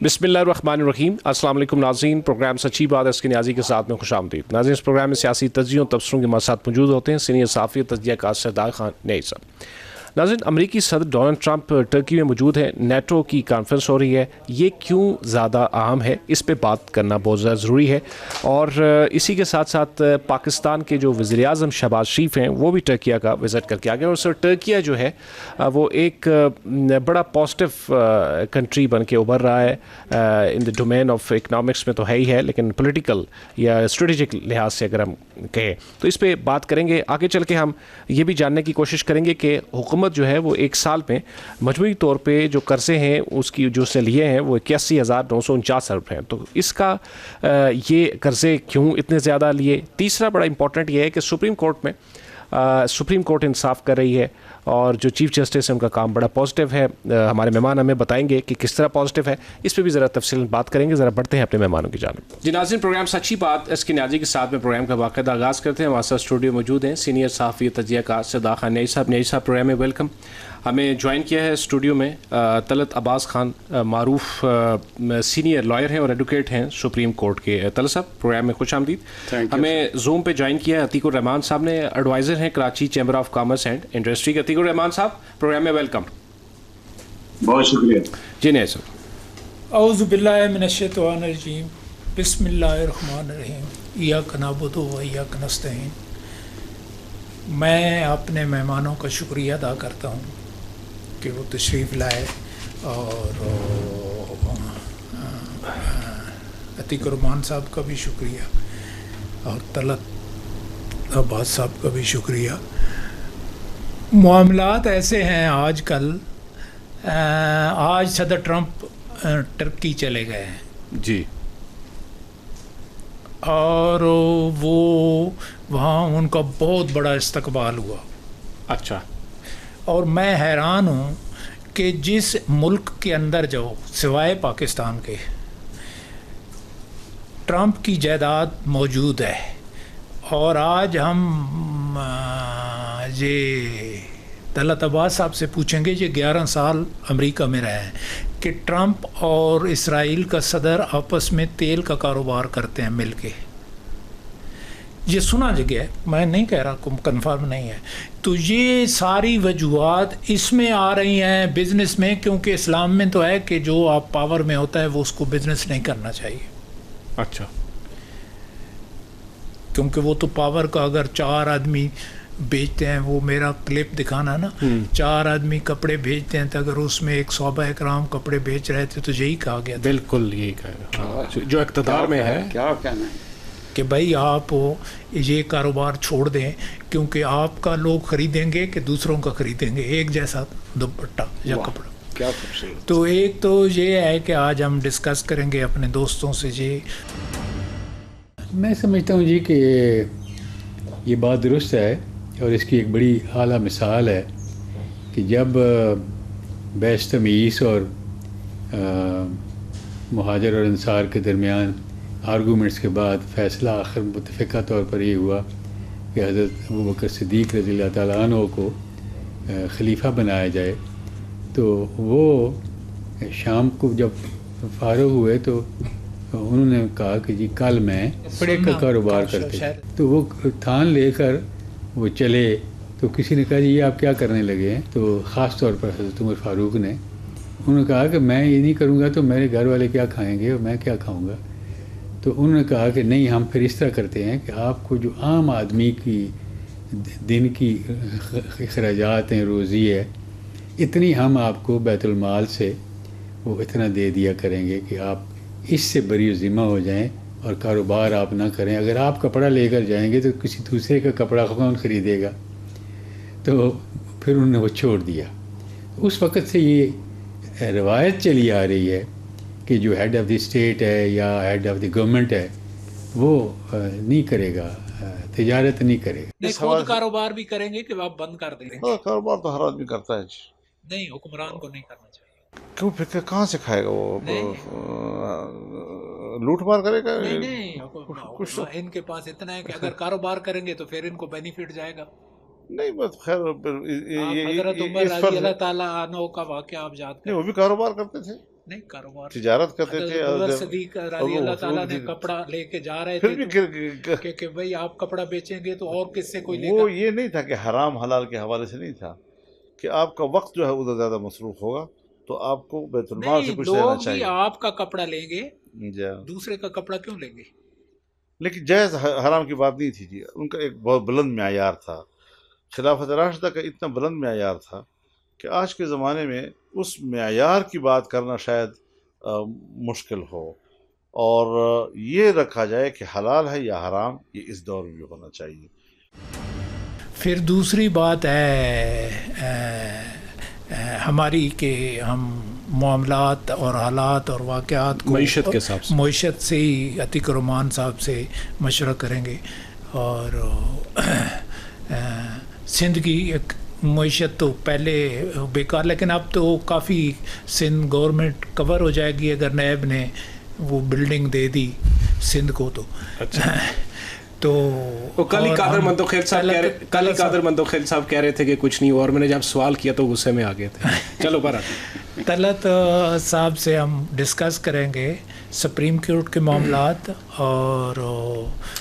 बिस्मिल्लाहिर्रहमानिर्रहीम। अस्सलाम वालेकुम नाज़रीन, प्रोग्राम सच्ची बात है इसके न्याजी के साथ में खुशामदीद। नाज़रीन, इस प्रोग्राम में सियासी तज्जियों और तबसरों के हमारे साथ मौजूद होते हैं सीनियर सहाफ़ी तज्जिया का सरदार खान नई साहब। नाज़रीन, अमरीकी सदर डोनाल्ड ट्रंप टर्की में मौजूद है, नेटो की कॉन्फ्रेंस हो रही है। ये क्यों ज़्यादा अहम है, इस पर बात करना बहुत ज़्यादा ज़रूरी है। और इसी के साथ साथ पाकिस्तान के जो वज़ीर आज़म शहबाज शरीफ हैं वो भी टर्किया का विज़िट करके आ गए। और सर टर्किया जो है वो एक बड़ा पॉजिटिव कंट्री बन के उभर रहा है। In the domain of economics में तो है ही है, लेकिन पॉलिटिकल या स्ट्रेटेजिक लिहाज से अगर हम कहें तो इस पर बात करेंगे। आगे चल के हम ये भी जानने की कोशिश करेंगे कि हुकूमत जो है वो एक साल में मजमूई तौर पे जो कर्जे हैं उसकी जो से लिए हैं वो 81,949 अरब हैं। तो इसका ये कर्जे क्यों इतने ज़्यादा लिए। तीसरा बड़ा इंपॉर्टेंट ये है कि सुप्रीम कोर्ट इंसाफ कर रही है और जो चीफ जस्टिस है उनका काम बड़ा पॉजिटिव है। हमारे मेहमान हमें बताएंगे कि किस तरह पॉजिटिव है, इस पर भी ज़रा तफसील बात करेंगे। ज़रा बढ़ते हैं अपने मेहमानों की जानिब। जी नाज़रीन, प्रोग्राम सच्ची बात इसके न्याजी के साथ में प्रोग्राम का बाकायदा आगाज़ करते हैं। हमारे साथ स्टूडियो मौजूद हैं सीनियर सहाफ़ी तजिया का सरदार खान नई साहब। नई साहब प्रोग्राम में वेलकम। हमें ज्वाइन किया है स्टूडियो में तलत अब्बास खान, मारूफ सीनियर लॉयर हैं और एडवोकेट हैं सुप्रीम कोर्ट के। तलत साहब प्रोग्राम में खुश आमदीद। हमें जूम पे ज्वाइन किया है अतीकुर रहमान साहब ने, एडवाइज़र हैं Karachi chamber of commerce and industry के। अतीकुर रहमान साहब प्रोग्राम में वेलकम। बहुत शुक्रिया जी नहीं सर। औज़ु बिल्लाहि मिनश्शैतानिर्रजीम, बिस्मिल्लाहिर्रहमानिर्रहीम, इय्याक नअबुदु व इय्याक नस्तईन। मैं अपने मेहमानों का शुक्रिया अदा करता हूँ कि वो तशरीफ़ लाए और अतीकुर रहमान साहब का भी शुक्रिया और तलत अब्बास साहब का भी शुक्रिया। मामलात ऐसे हैं आजकल, आज सदर ट्रंप टर्की चले गए हैं जी, और वो वहाँ उनका बहुत बड़ा इस्तकबाल हुआ। अच्छा। और मैं हैरान हूँ कि जिस मुल्क के अंदर जाओ सिवाय पाकिस्तान के ट्रंप की जायदाद मौजूद है। और आज हम ये तलत अब्बास साहब से पूछेंगे, ये 11 साल अमेरिका में रहे हैं कि ट्रंप और इसराइल का सदर आपस में तेल का कारोबार करते हैं मिल के। ये सुना जगह है, मैं नहीं कह रहा, कंफर्म नहीं है। तो ये सारी वजूहात इसमें आ रही हैं बिज़नेस में, क्योंकि इस्लाम में तो है कि जो आप पावर में होता है वो उसको बिज़नेस नहीं करना चाहिए। अच्छा। क्योंकि वो तो पावर का अगर 4 आदमी बेचते हैं, वो मेरा क्लिप दिखाना ना, 4 आदमी कपड़े बेचते हैं तो अगर उसमें एक सहाबा इकराम कपड़े बेच रहे थे तो यही कहा गया था। बिल्कुल यही कहा जो इक़्तिदार में है। क्या कहना है कि भाई आप ये कारोबार छोड़ दें, क्योंकि आपका लोग ख़रीदेंगे कि दूसरों का ख़रीदेंगे एक जैसा दुपट्टा या कपड़ा। क्या खूबसूरत। तो एक तो ये है कि आज हम डिस्कस करेंगे अपने दोस्तों से। ये मैं समझता हूँ जी कि ये बात दुरुस्त है और इसकी एक बड़ी आला मिसाल है कि जब बैश तमीज़ और मुहाजिर और अंसार के दरमियान आर्गूमेंट्स के बाद फ़ैसला आखिर मुतफ़िक़ा तौर पर ये हुआ कि हज़रत अबू बकर सिद्दीक़ रज़ियल्लाहु ताला अन्हु को खलीफा बनाया जाए। तो वो शाम को जब फ़ारुग़ हुए तो उन्होंने कहा कि जी कल मैं कपड़े का कारोबार करते। तो वो थान लेकर वो चले तो किसी ने कहा जी ये आप क्या करने लगे हैं। तो ख़ास तौर पर हज़रत उमर फ़ारूक ने उन्होंने कहा कि मैं ये नहीं करूँगा तो मेरे घर वाले क्या खाएंगे और मैं क्या खाऊँगा। तो उन्होंने कहा कि नहीं, हम फिर इस तरह करते हैं कि आपको जो आम आदमी की दिन की अखराजात हैं, रोज़ी है, इतनी हम आपको बैतुल माल से वो इतना दे दिया करेंगे कि आप इससे बरी ज़िम्मा हो जाएं और कारोबार आप ना करें। अगर आप कपड़ा लेकर जाएंगे तो किसी दूसरे का कपड़ा कौन ख़रीदेगा। तो फिर उन्होंने वो छोड़ दिया। उस वक़्त से ये रवायत चली आ रही है कि जो हेड ऑफ़ द स्टेट है या हेड ऑफ़ द गवर्नमेंट है वो नहीं करेगा, तिजारत नहीं करेगा। खुद कारोबार भी करेंगे कि आप बंद कर देंगे। कारोबार तो हर आदमी करता है। नहीं, हुक्मरान को नहीं करना चाहिए। क्यों, फिर कहाँ से खाएगा वो? लूट मार करेगा? नहीं, कुछ तो इनके पास इतना है कि अगर कारोबार करेंगे तो फिर इनको बेनिफिट जाएगा। नहीं बस खैर हज़रत उमर रज़ी अल्लाह ताला अन्हु का वाक़या आप याद नहीं, करें। वो भी कारोबार करते थे। नहीं कारोबार तिजारत करते थे। अबू सदीक रज़ी अल्लाह ताला ने कपड़ा लेके जा रहे फिर थे भी कि भाई आप कपड़ा बेचेंगे तो और किससे कोई वो लेगा। ये नहीं था कि हराम हलाल के हवाले से नहीं था कि आपका वक्त जो है उधर ज़्यादा मसरूफ होगा तो आपको बैतुलमाल से नहीं, कुछ लेना लोग भी चाहिए। आपका कपड़ा लेंगे, जी, दूसरे का कपड़ा क्यों लेंगे। लेकिन जायज़ हराम की बात नहीं थी जी। उनका एक बहुत बुलंद म्यार था, खिलाफत राशिदा का इतना बुलंद म्यार था कि आज के ज़माने में उस म्यार की बात करना शायद मुश्किल हो, और ये रखा जाए कि हलाल है या हराम, ये इस दौर में भी होना चाहिए। फिर दूसरी बात हमारी कि हम मामलात और हालात और वाक़यात को मईशत के हिसाब से मईशत से ही अतीक रहमान साहब से मशवरा करेंगे। और सिंध की एक मईशत तो पहले बेकार, लेकिन अब तो काफ़ी सिंध गवर्नमेंट कवर हो जाएगी अगर नैब ने वो बिल्डिंग दे दी सिंध को तो। अच्छा। तो कल ही कादर मंदोखेल साहब कह रहे थे कि कुछ नहीं हुआ, और मैंने जब सवाल किया तो गुस्से में आ गए थे। चलो पर तलत साहब से हम डिस्कस करेंगे सुप्रीम कोर्ट के मामलात और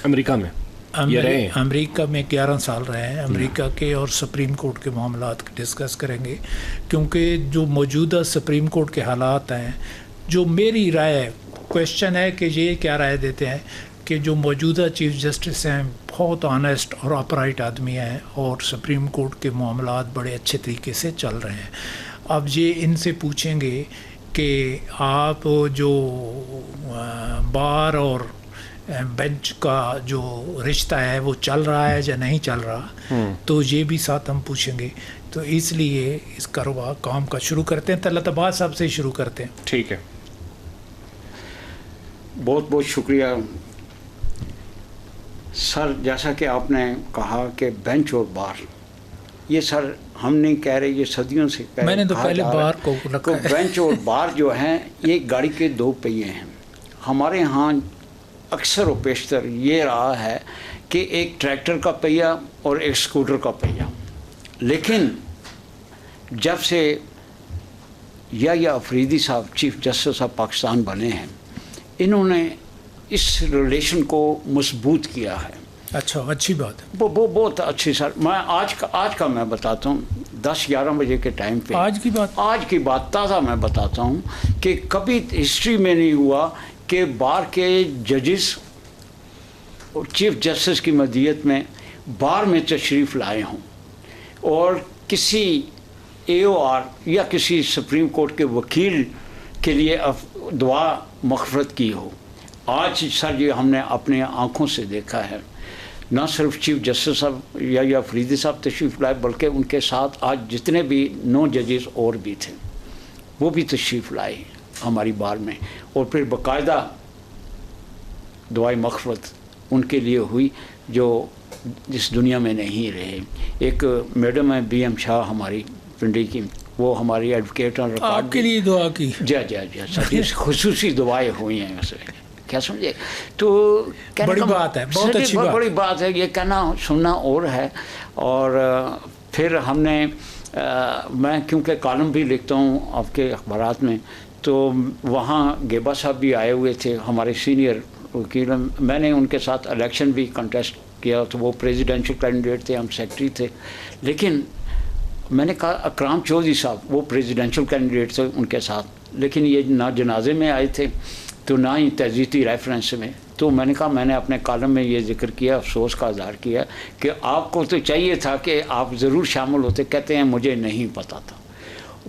अमेरिका में अमेरिका में 11 साल रहे हैं अमेरिका के, और सुप्रीम कोर्ट के मामलात डिस्कस करेंगे। क्योंकि जो मौजूदा सुप्रीम कोर्ट के हालात हैं, जो मेरी राय क्वेश्चन है कि ये क्या राय देते हैं कि जो मौजूदा चीफ जस्टिस हैं बहुत ऑनेस्ट और अपराइट आदमी हैं और सुप्रीम कोर्ट के मामलात बड़े अच्छे तरीके से चल रहे हैं। अब ये इनसे पूछेंगे कि आप जो बार और बेंच का जो रिश्ता है वो चल रहा है या नहीं चल रहा, तो ये भी साथ हम पूछेंगे। तो इसलिए इस कारोबार काम का शुरू करते हैं। तलत अब्बास साहब से ही शुरू करते हैं। ठीक है, बहुत बहुत शुक्रिया सर। जैसा कि आपने कहा कि बेंच और बार, ये सर हम नहीं कह रहे, ये सदियों से मैंने तो पहले बार को रखा है। बेंच और बार जो हैं ये गाड़ी के दो पहिए हैं। हमारे यहाँ अक्सर और पेशतर ये रहा है कि एक ट्रैक्टर का पहिया और एक स्कूटर का पहिया, लेकिन जब से या अफरीदी साहब चीफ जस्टिस ऑफ पाकिस्तान बने हैं, इन्होंने इस रिलेशन को मजबूत किया है। अच्छा, अच्छी बात है। वो बहुत अच्छी सर। मैं आज का मैं बताता हूँ, 10-11 बजे के टाइम पे आज की बात ताज़ा मैं बताता हूँ कि कभी हिस्ट्री में नहीं हुआ कि बार के जजेस और चीफ जस्टिस की मदीयत में बार में तशरीफ़ लाए हों और किसी AOR या किसी सुप्रीम कोर्ट के वकील के लिए दुआ मग़फ़िरत की हो। आज सर ये हमने अपने आँखों से देखा है। ना सिर्फ चीफ जस्टिस साहब या अफरीदी साहब तशरीफ़ लाए, बल्कि उनके साथ आज जितने भी 9 जजेस और भी थे वो भी तशरीफ़ लाए हमारी बार में, और फिर बाकायदा दुआए मग़फ़िरत उनके लिए हुई जो इस दुनिया में नहीं रहे। एक मैडम है BM शाह हमारी पिंडी की, वो हमारी एडवोकेट और आपके लिए दुआ की। जी सर, खुसूसी दुआएँ हुई हैं वैसे, क्या समझे। तो बड़ी बात है, बहुत अच्छी बात, बड़ी बात है। ये कहना सुनना और है। और फिर हमने मैं क्योंकि कॉलम भी लिखता हूँ आपके अखबारात में, तो वहाँ गेबा साहब भी आए हुए थे, हमारे सीनियर वकील। मैंने उनके साथ इलेक्शन भी कंटेस्ट किया, तो वो प्रेसिडेंशियल कैंडिडेट थे, हम सेक्रेटरी थे। लेकिन मैंने कहा अकराम चौधरी साहब वो प्रेसिडेंशियल कैंडिडेट थे उनके साथ, लेकिन ये ना जनाजे में आए थे तो ना ही तहजीती रेफरेंस में। तो मैंने कहा, मैंने अपने कॉलम में ये जिक्र किया, अफसोस का इज़हार किया कि आपको तो चाहिए था कि आप ज़रूर शामिल होते। कहते हैं मुझे नहीं पता था।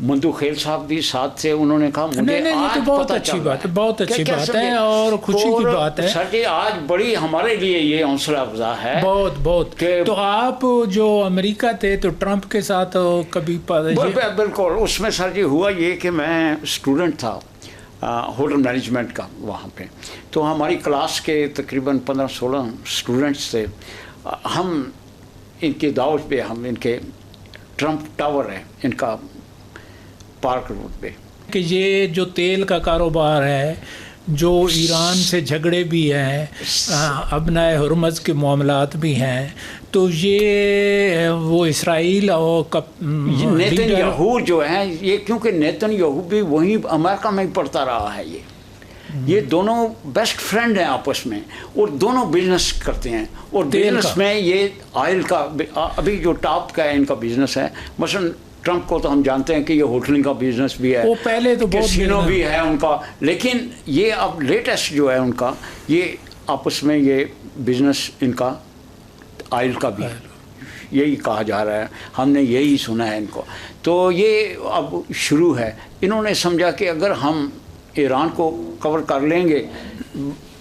मंदोखेल साहब भी साथ थे, उन्होंने कहा मुझे आज तो बहुत अच्छी बात है, बहुत अच्छी बात है और खुशी की बात है सर जी। आज बड़ी हमारे लिए ये हौसला अफजा है बहुत। तो आप जो अमेरिका थे तो ट्रंप के साथ कभी बिल्कुल। उसमें सर जी हुआ ये कि मैं स्टूडेंट था होटल मैनेजमेंट का वहाँ पे, तो हमारी क्लास के तकरीबन 15-16 स्टूडेंट्स थे। हम इनकी दावत पे, हम इनके ट्रंप टावर है इनका पार्क रोड पे, कि ये जो तेल का कारोबार है जो ईरान से झगड़े भी हैं, अबनाए हुर्मज़ के मामलात भी हैं, तो ये वो इसराइल और नेतन्याहू जो है ये, क्योंकि नेतन्याहू भी वहीं अमेरिका में ही पढ़ता रहा है, ये दोनों बेस्ट फ्रेंड हैं आपस में, और दोनों बिजनेस करते हैं, और बिजनेस में ये ऑयल का अभी जो टॉप का है इनका बिजनेस है। मसलन ट्रंप को तो हम जानते हैं कि ये होटलिंग का बिजनेस भी है, वो पहले तो बहुत कैसीनो भी है उनका, लेकिन ये अब लेटेस्ट जो है उनका, ये आपस में ये बिजनेस इनका ऑयल का भी है, यही कहा जा रहा है, हमने यही सुना है इनको। तो ये अब शुरू है, इन्होंने समझा कि अगर हम ईरान को कवर कर लेंगे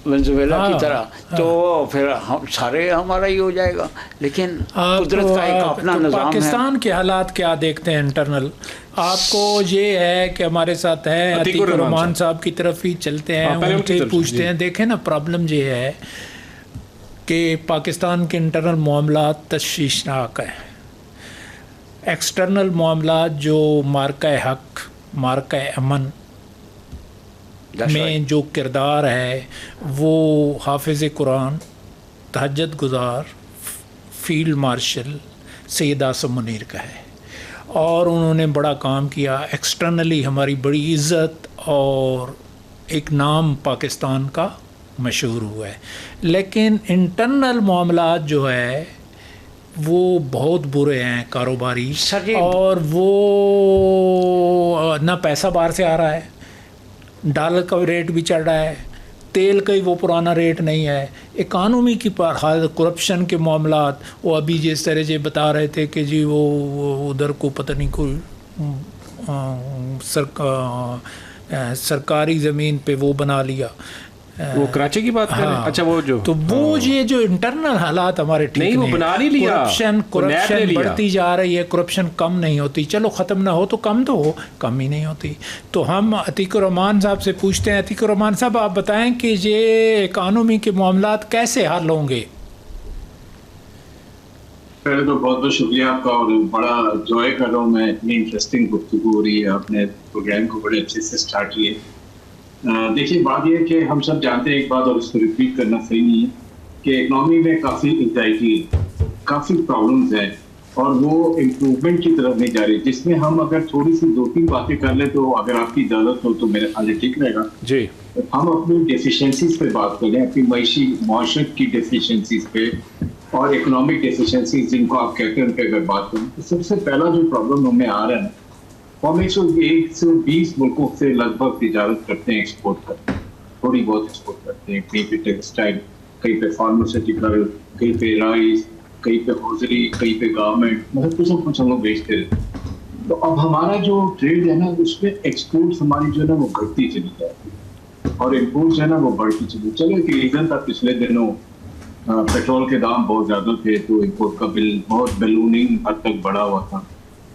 वेनेजुएला की तरह, तो फिर हम सारे हमारा ही हो जाएगा। लेकिन कुदरत का एक अपना तो निज़ाम है। पाकिस्तान के हालात क्या देखते हैं इंटरनल? आपको ये है कि हमारे साथ है अतीक रहमान साहब की तरफ ही चलते हैं, उनसे पूछते हैं। देखें ना, प्रॉब्लम ये है कि पाकिस्तान के इंटरनल मामलात तशवीशनाक है। एक्सटर्नल मामलात जो मार्का हक, मार्का अमन में जो किरदार है वो हाफिज़ कुरान, तहज्जुद गुज़ार, फील्ड मार्शल सैयद आसिम मुनीर का है, और उन्होंने बड़ा काम किया। एक्सटर्नली हमारी बड़ी इज़्ज़त और एक नाम पाकिस्तान का मशहूर हुआ है, लेकिन इंटरनल मामलात जो है वो बहुत बुरे हैं कारोबारी, और वो ना पैसा बाहर से आ रहा है, डॉलर का रेट भी चढ़ रहा है, तेल का ही वो पुराना रेट नहीं है, इकानमी की हालत, करप्शन के मामलात, वो अभी जिस तरह से बता रहे थे कि जी वो उधर को पता नहीं कोई सरकारी ज़मीन पे वो बना लिया, वो कराची की बात कर रहे हैं? अच्छा, वो जो तो वो ये जो इंटरनल हालात हमारे ठीक नहीं, वो बना नहीं लिया, करप्शन बढ़ती जा रही है, करप्शन कम नहीं होती। चलो ख़त्म ना हो तो कम तो हो, कम ही नहीं होती। तो हम अतीक रहमान साहब से पूछते हैं, अतीक रहमान साहब आप बताएं कि ये इकानमी के मामलात कैसे हल होंगे? पहले तो बहुत बहुत शुक्रिया आपका, और बड़ा एंजॉय कर रहा हूँ मैं, इतनी इंटरेस्टिंग गुफ्तगू हो रही है, आपने प्रोग्राम को बड़े अच्छे से स्टार्ट किए। देखिए, बात यह है कि हम सब जानते हैं एक बात, और इसको रिपीट करना सही नहीं है, कि इकनॉमी में काफ़ी एंग्जाइटी है, काफ़ी प्रॉब्लम्स हैं, और वो इम्प्रूवमेंट की तरफ नहीं जा रही, जिसमें हम अगर थोड़ी सी 2-3 बातें कर लें, तो अगर आपकी इजाज़त हो तो मेरे ख्याल से ठीक रहेगा जी। हम अपनी डेफिशिएंसीज पे बात करें, अपनी माशरत की डेफिशिएंसीज पे और इकोनॉमिक डेफिशिएंसीज जिनको आप कहते हैं उन पर अगर बात करें, तो सबसे पहला जो प्रॉब्लम हमें आ रहा है, हम 120 मुल्कों से लगभग तिजारत करते हैं, एक्सपोर्ट करते हैं, थोड़ी बहुत एक्सपोर्ट करते हैं, कहीं पे टेक्सटाइल, कहीं पे फार्मास्यूटिकल, कहीं पे राइस, कहीं पे हॉजरी, कहीं पे गारमेंट, मतलब कुछ हम लोग बेचते रहते हैं। तो अब हमारा जो ट्रेड है ना, उसमें एक्सपोर्ट हमारी जो है ना वो घटती चली जाती है, और इम्पोर्ट जो है ना वो बढ़ती चली। चलो एक रीज़न था, पिछले दिनों पेट्रोल के दाम बहुत ज़्यादा थे, तो इम्पोर्ट का बिल बहुत बैलूनिंग हद तक बढ़ा हुआ था,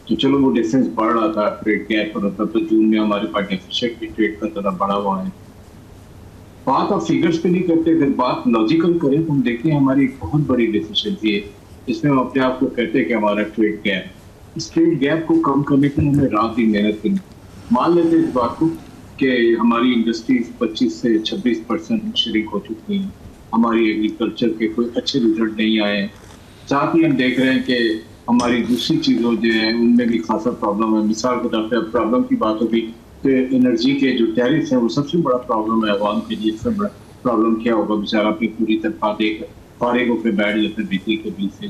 तो चलो वो डिफरेंस बढ़ रहा था, ट्रेड गैप हो रहा था, तो जून में हमारे पास डेफिसिट भी ट्रेड का तरह बढ़ा हुआ है। बात आप फिगर्स पे नहीं करते, अगर बात लॉजिकल करें तो हम देखते हैं हमारी एक बहुत बड़ी डेफिशिएंसी है, जिसमें हम अपने आप को कहते हैं कि हमारा ट्रेड गैप, इस ट्रेड गैप को कम करने के लिए हमें रात दिन मेहनत करनी। मान लेते हैं इस बात को कि हमारी इंडस्ट्रीज 25 से 26% श्रिंक हो चुकी हैं, हमारी एग्रीकल्चर के कोई अच्छे रिजल्ट नहीं आए हैं, साथ ही हम देख रहे हैं कि हमारी दूसरी चीज़ों जो है उनमें भी खासा प्रॉब्लम है। मिसाल के तौर पर प्रॉब्लम की बात होगी तो एनर्जी के जो टैरिफ हैं वो सबसे बड़ा प्रॉब्लम है आवाम के लिए। सबसे बड़ा प्रॉब्लम क्या होगा, बेचारा अपनी पूरी तरफा देकर फारिग होकर बैठ जाते हैं बिजली के बिल से।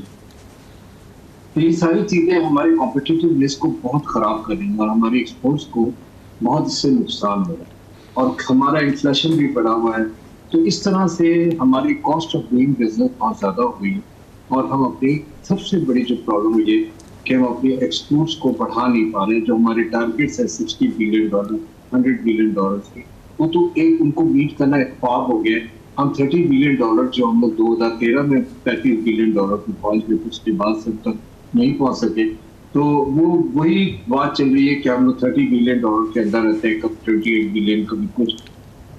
तो ये सारी चीज़ें हमारे कॉम्पिटिटिवनेस को बहुत ख़राब कर रही हैं, और हमारी एक्सपोर्ट्स को बहुत इससे नुकसान हो रहा है, और हमारा इन्फ्लेशन भी बढ़ा हुआ है। तो इस तरह से हमारी कॉस्ट ऑफ डूइंग बिजनेस बहुत ज़्यादा हो गई है, और हम अपनी सबसे बड़ी जो प्रॉब्लम है ये कि हम अपनी एक्सपोर्ट्स को बढ़ा नहीं पा रहे। जो हमारे टारगेट्स है $60 बिलियन, $100 बिलियन के, वो तो एक उनको मीट करना एक ख्वाब हो गया। हम $30 बिलियन जो हम लोग 2013 में $35 बिलियन पे पहुंच गए, उसके बाद से तक नहीं पहुंच सके। तो वो वही बात चल रही है कि हम लोग $30 बिलियन के अंदर रहते हैं, कभी 28 बिलियन, कभी कुछ।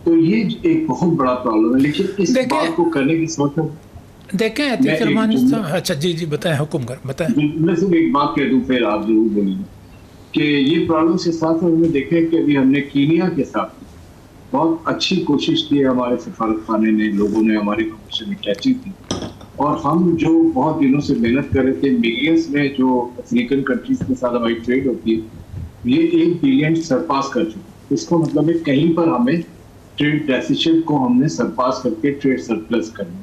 तो ये एक बहुत बड़ा प्रॉब्लम है, लेकिन इस बात को करने की सोच देखें अतीक रहमान। अच्छा जी जी बताएं, हुक्म कर बताएं। मैं सिर्फ एक बात कह दूं, फिर आप जरूर बोलिए कि ये प्रॉब्लम के साथ हमें देखें कि अभी हमने कीनिया के साथ बहुत अच्छी कोशिश की है हमारे सफारत खाने ने, लोगों ने हमारी कमीशन अटैची की, और हम जो बहुत दिनों से मेहनत कर रहे थे, मिलियंस में जो अफ्रीकन कंट्रीज के साथ हमारी ट्रेड होती है ये 1 बिलियन सरपास कर चुके। इसका मतलब है कहीं पर हमें ट्रेड डेफिसिट को हमने सरपास करके ट्रेड सरप्लस करना।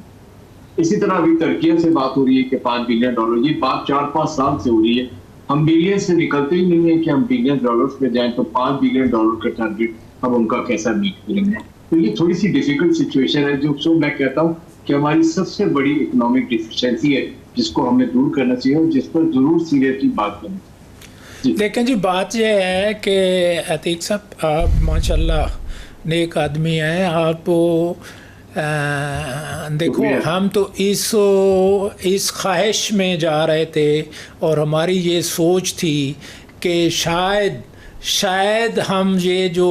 इसी तरह अभी तुर्की से बात हो रही है कि $5 बिलियन, ये बात 4-5 साल से हो रही है, हम बिलियन से निकलते ही नहीं है कि हम $1 बिलियन पे जाएं, तो $5 बिलियन का टारगेट अब उनका कैसा मीट करेंगे। तो ये थोड़ी सी डिफिकल्ट सिचुएशन है जो मैं कहता हूँ कि हमारी सबसे बड़ी इकोनॉमिक डिफिशिएंसी है, जिसको हमें दूर करना चाहिए और जिस पर जरूर सीरियसली बात करनी चाहिए। लेकिन जी बात यह है कि अतीक साहब, आप माशाल्लाह नेक आदमी हैं आप। देखो हम तो इस ख्वाहिश में जा रहे थे और हमारी ये सोच थी कि शायद हम ये जो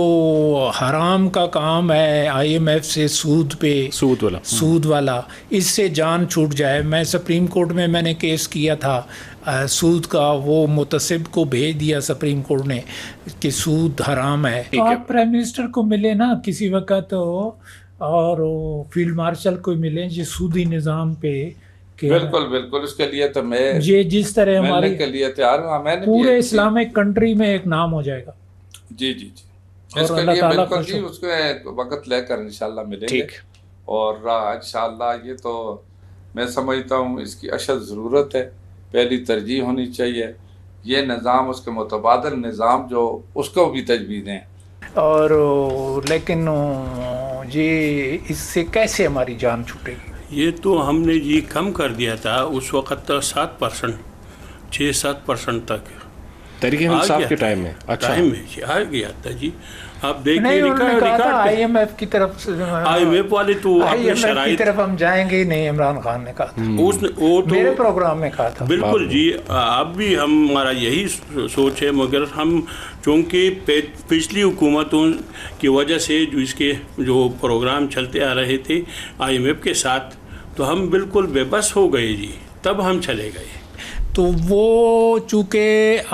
हराम का काम है IMF से सूद वाला इससे जान छूट जाए। मैं सुप्रीम कोर्ट में मैंने केस किया था सूद का, वो मुतसिब को भेज दिया सुप्रीम कोर्ट ने कि सूद हराम है। तो आप प्राइम मिनिस्टर को मिले ना किसी वक्त तो, और फील्ड मार्शल को मिले जी सूदी निज़ाम पे। बिल्कुल उसके लिए तो मैं ये जिस तरह हमारे के लिए तैयार हूँ, मैंने पूरे इस्लामिक कंट्री में एक नाम हो जाएगा। जी इसके लिए बिल्कुल जी, उसको वक्त लेकर इंशाल्लाह मिलेंगे और इंशाल्लाह ये तो मैं समझता हूँ इसकी अशद ज़रूरत है, पहली तरजीह होनी चाहिए ये निज़ाम, उसके मुतबादल निज़ाम जो उसको भी तजवीज़ दें। और लेकिन ये इससे कैसे हमारी जान छूटेगी? ये तो हमने जी कम कर दिया था उस वक़्त 7%, 6-7% तक तरीके इंसाफ के टाइम में टाइम में आ गया था जी। आप देखिए रिकॉर्ड IMF की तरफ IMF वाले तो IMF की तरफ हम जाएंगे ही नहीं, इमरान खान ने कहा था, उसने वो तो मेरे प्रोग्राम में कहा था। बिल्कुल जी, अब भी हमारा यही सोच है, मगर हम चूँकि पिछली हुकूमतों की वजह से जो इसके जो प्रोग्राम चलते आ रहे थे IMF के साथ, तो हम बिल्कुल बेबस हो गए जी, तब हम चले गए। तो वो चूँकि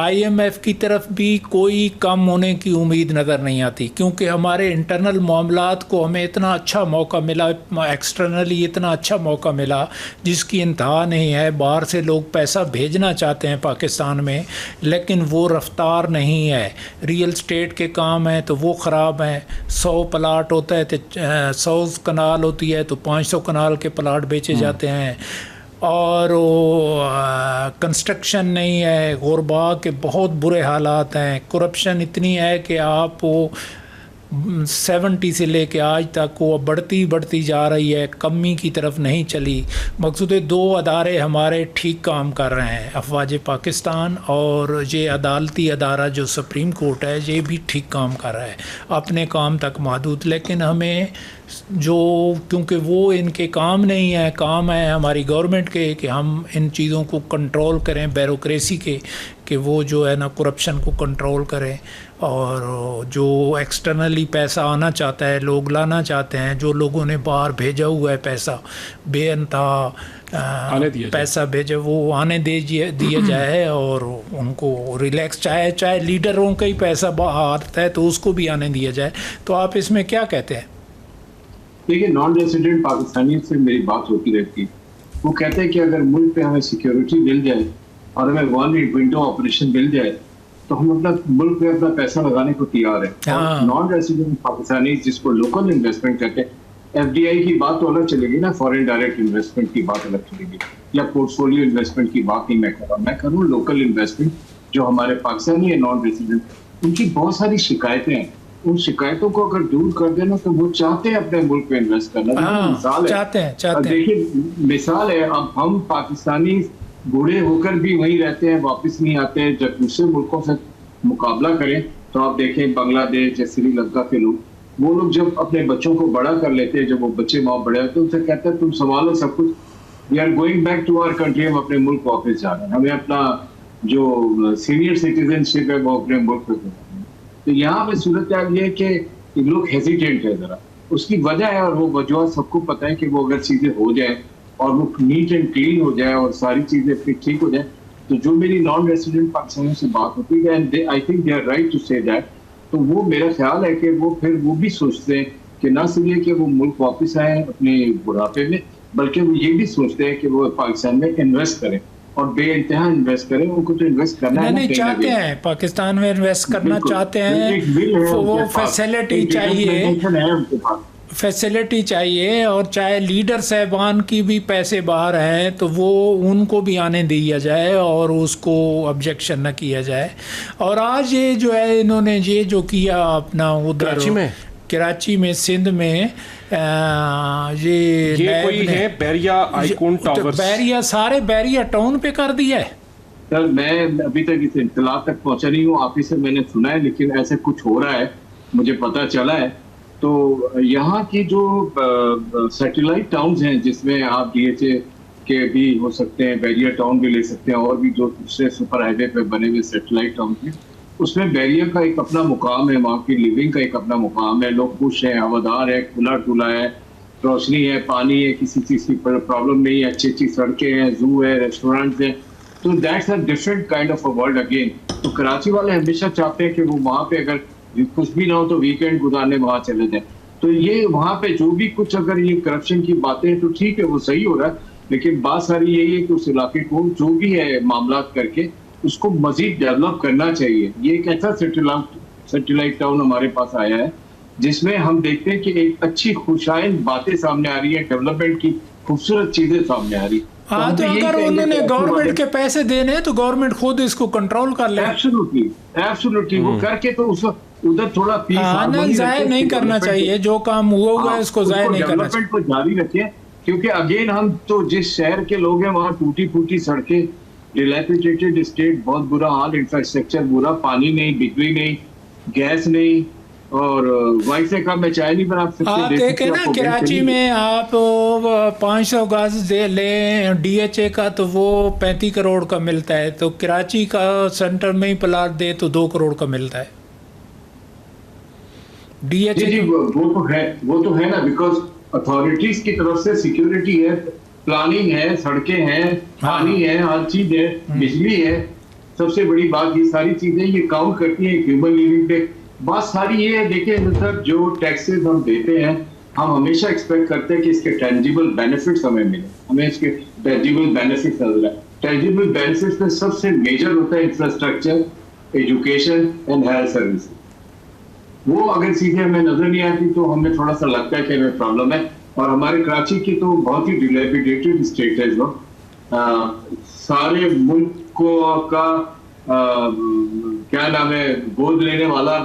IMF की तरफ भी कोई कम होने की उम्मीद नज़र नहीं आती, क्योंकि हमारे इंटरनल मामलात को हमें इतना अच्छा मौका मिला, एक्सटर्नली इतना अच्छा मौका मिला जिसकी इंतहा नहीं है। बाहर से लोग पैसा भेजना चाहते हैं पाकिस्तान में, लेकिन वो रफ्तार नहीं है। रियल स्टेट के काम हैं तो वो ख़राब हैं, 100 प्लाट होता है तो 100 कनाल होती है तो 500 कनाल के प्लाट बेचे जाते हैं, और कंस्ट्रक्शन नहीं है, गुरबा के बहुत बुरे हालात हैं, करप्शन इतनी है कि आप 70 से लेके आज तक वो बढ़ती जा रही है, कमी की तरफ नहीं चली। मकसूद 2 अदारे हमारे ठीक काम कर रहे हैं, अफवाज पाकिस्तान और ये अदालती अदारा जो सुप्रीम कोर्ट है ये भी ठीक काम कर रहा है, अपने काम तक महदूद। लेकिन हमें जो क्योंकि वो इनके काम नहीं है, काम है हमारी गवर्नमेंट के कि हम इन चीज़ों को कंट्रोल करें, ब्यूरोक्रेसी के कि वो जो है ना करप्शन को कंट्रोल करें, और जो एक्सटर्नली पैसा आना चाहता है, लोग लाना चाहते हैं, जो लोगों ने बाहर भेजा हुआ है पैसा बेअंतहा पैसा भेजे, वो आने दिया जाए और उनको रिलैक्स, चाहे लीडरों का ही पैसा बाहर आता है तो उसको भी आने दिया जाए। तो आप इसमें क्या कहते हैं? देखिए, नॉन रेजिडेंट पाकिस्तानी से मेरी बात होती रहती है, वो कहते हैं कि अगर मुल्क पे हमें सिक्योरिटी मिल जाए और हमें वन विंडो ऑपरेशन मिल जाए तो हम अपना मुल्क में अपना पैसा लगाने को तैयार है। नॉन रेजिडेंट पाकिस्तानी जिसको लोकल इन्वेस्टमेंट कहते हैं, FDI की बात तो अलग चलेगी ना, फॉरेन डायरेक्ट इन्वेस्टमेंट की बात अलग चलेगी, या पोर्टफोलियो इन्वेस्टमेंट की बात नहीं मैं कर रहा, मैं करूँ लोकल इन्वेस्टमेंट। जो हमारे पाकिस्तानी है नॉन रेजिडेंट, उनकी बहुत सारी शिकायतें हैं, उन शिकायतों को अगर दूर कर देना तो वो चाहते हैं अपने मुल्क में इन्वेस्ट करना। मिसाल है, चाहते हैं। देखिए मिसाल है, अब हम पाकिस्तानी बूढ़े होकर भी वहीं रहते हैं, वापस नहीं आते हैं। जब दूसरे मुल्कों से मुकाबला करें तो आप देखें बांग्लादेश या श्रीलंका के लोग, वो लोग जब अपने बच्चों को बड़ा कर लेते हैं, जब वो बच्चे वहाँ बड़े होते हैं, उनसे कहते हैं तुम संभालो सब कुछ, we are going back to our country, हम अपने मुल्क वापस जा रहे हैं, हमें अपना जो सीनियर सिटीजनशिप है वो अपने मुल्क में। तो यहाँ पे सूरत ये है कि लोग हेजिटेंट है ज़रा, उसकी वजह है, और वो वजह सबको पता है कि वो अगर चीज़ें हो जाए और वो नीट एंड क्लीन हो जाए और सारी चीज़ें फिर ठीक हो जाए, तो जो मेरी नॉन रेजिडेंट पाकिस्तानियों से बात होती है, and I think they are right to say that तो वो मेरा ख्याल है कि वो फिर वो भी सोचते हैं कि ना सिर्फ ये कि वो मुल्क वापस आए अपने बुढ़ापे में, बल्कि वो ये भी सोचते हैं कि वो पाकिस्तान में इन्वेस्ट करें और बेइंतहा इन्वेस्ट करें। उनको तो इन्वेस्ट करना है, नहीं चाहते हैं पाकिस्तान में इन्वेस्ट करना चाहते हैं, वो फैसिलिटी चाहिए, फैसिलिटी चाहिए, और चाहे लीडर साहबान की भी पैसे बाहर हैं तो वो उनको भी आने दिया जाए और उसको ऑब्जेक्शन न किया जाए। और आज ये जो है इन्होंने ये जो किया अपना उधर कराची में सिंध में ये कोई है बैरिया आइकॉन टावर्स, बैरिया सारे बैरिया टाउन पे कर दिया है। सर मैं अभी तक इस इत्तला तक पहुंचा नहीं हूँ, आप ही से मैंने सुना है, लेकिन ऐसे कुछ हो रहा है मुझे पता चला है। तो यहाँ की जो सैटेलाइट टाउन्स हैं जिसमें आप DHA के भी हो सकते हैं, बैरिया टाउन भी ले सकते हैं, और भी जो दूसरे सुपर हाईवे पे बने हुए सैटेलाइट टाउन हैं, उसमें बैरिया का एक अपना मुकाम है, वहाँ की लिविंग का एक अपना मुकाम है, लोग खुश हैं, हवादार है, खुला डुला है, रोशनी है, पानी है, किसी चीज़ की प्रॉब्लम नहीं है, अच्छी अच्छी सड़कें हैं, जू है, रेस्टोरेंट्स हैं। तो that's a different kind of a world again. तो कराची वाले हमेशा चाहते हैं कि वो वहाँ पे अगर कुछ भी ना हो तो वीकेंड गुजारने वहाँ चले जाए। तो ये वहाँ पे जो भी कुछ अगर ये करप्शन की बातें हैं तो ठीक है, वो सही हो रहा है, लेकिन बात सारी यही है कि उस इलाके को जो भी है मामला करके उसको मजीद डेवलप करना चाहिए। ये एक ऐसा सैटेलाइट टाउन हमारे पास आया है जिसमें हम देखते हैं कि एक अच्छी खुशाइन बातें सामने आ रही है, डेवलपमेंट की खूबसूरत चीजें सामने आ रही। हाँ, तो अगर उन्होंने गवर्नमेंट के पैसे देने हैं तो गवर्नमेंट खुद इसको कंट्रोल कर ले। एब्सोल्युटली वो करके तो उस उधर थोड़ा जाया नहीं करना चाहिए, जो काम हुआ है उसको जाया नहीं करना चाहिए, को जारी रखें। क्योंकि अगेन हम तो जिस शहर के लोग हैं वहाँ टूटी फूटी सड़कें, डिलैपिडेटेड स्टेट, बहुत बुरा हाल, इंफ्रास्ट्रक्चर बुरा, पानी नहीं, बिजली नहीं, गैस नहीं, और वाईफाई का मैं चाय नहीं बना सकते। आप देखें ना कराची में आप 500 गज दे लें DHA का तो वो 35 करोड़ का मिलता है, तो कराची का सेंटर में ही प्लाट दे तो 2 करोड़ का मिलता है DHA। जी वो तो है ना, बिकॉज अथॉरिटीज की तरफ से सिक्योरिटी है, प्लानिंग है, सड़कें हैं, पानी है, हर चीज है, बिजली है। सबसे बड़ी बात ये सारी चीजें ये काउंट करती है ह्यूमन लिविंग पे। बात सारी ये है, देखिए मतलब जो टैक्सेस हम देते हैं, हम हमेशा एक्सपेक्ट करते हैं कि इसके टेंजिबल बेनिफिट्स हमें मिले, हमें इसके टेंजिबल बेनिफिट्स नजर आए। टेंजिबल बेनिफिट्स में सबसे मेजर होता है infrastructure, education and health service. वो अगर चीजें हमें नजर नहीं आती तो हमें थोड़ा सा लगता है कि हमें प्रॉब्लम है। और हमारे कराची की तो बहुत ही डिलैपिडेटेड स्टेट है, जो सारे मुल्क को का क्या नाम है गोद लेने वाला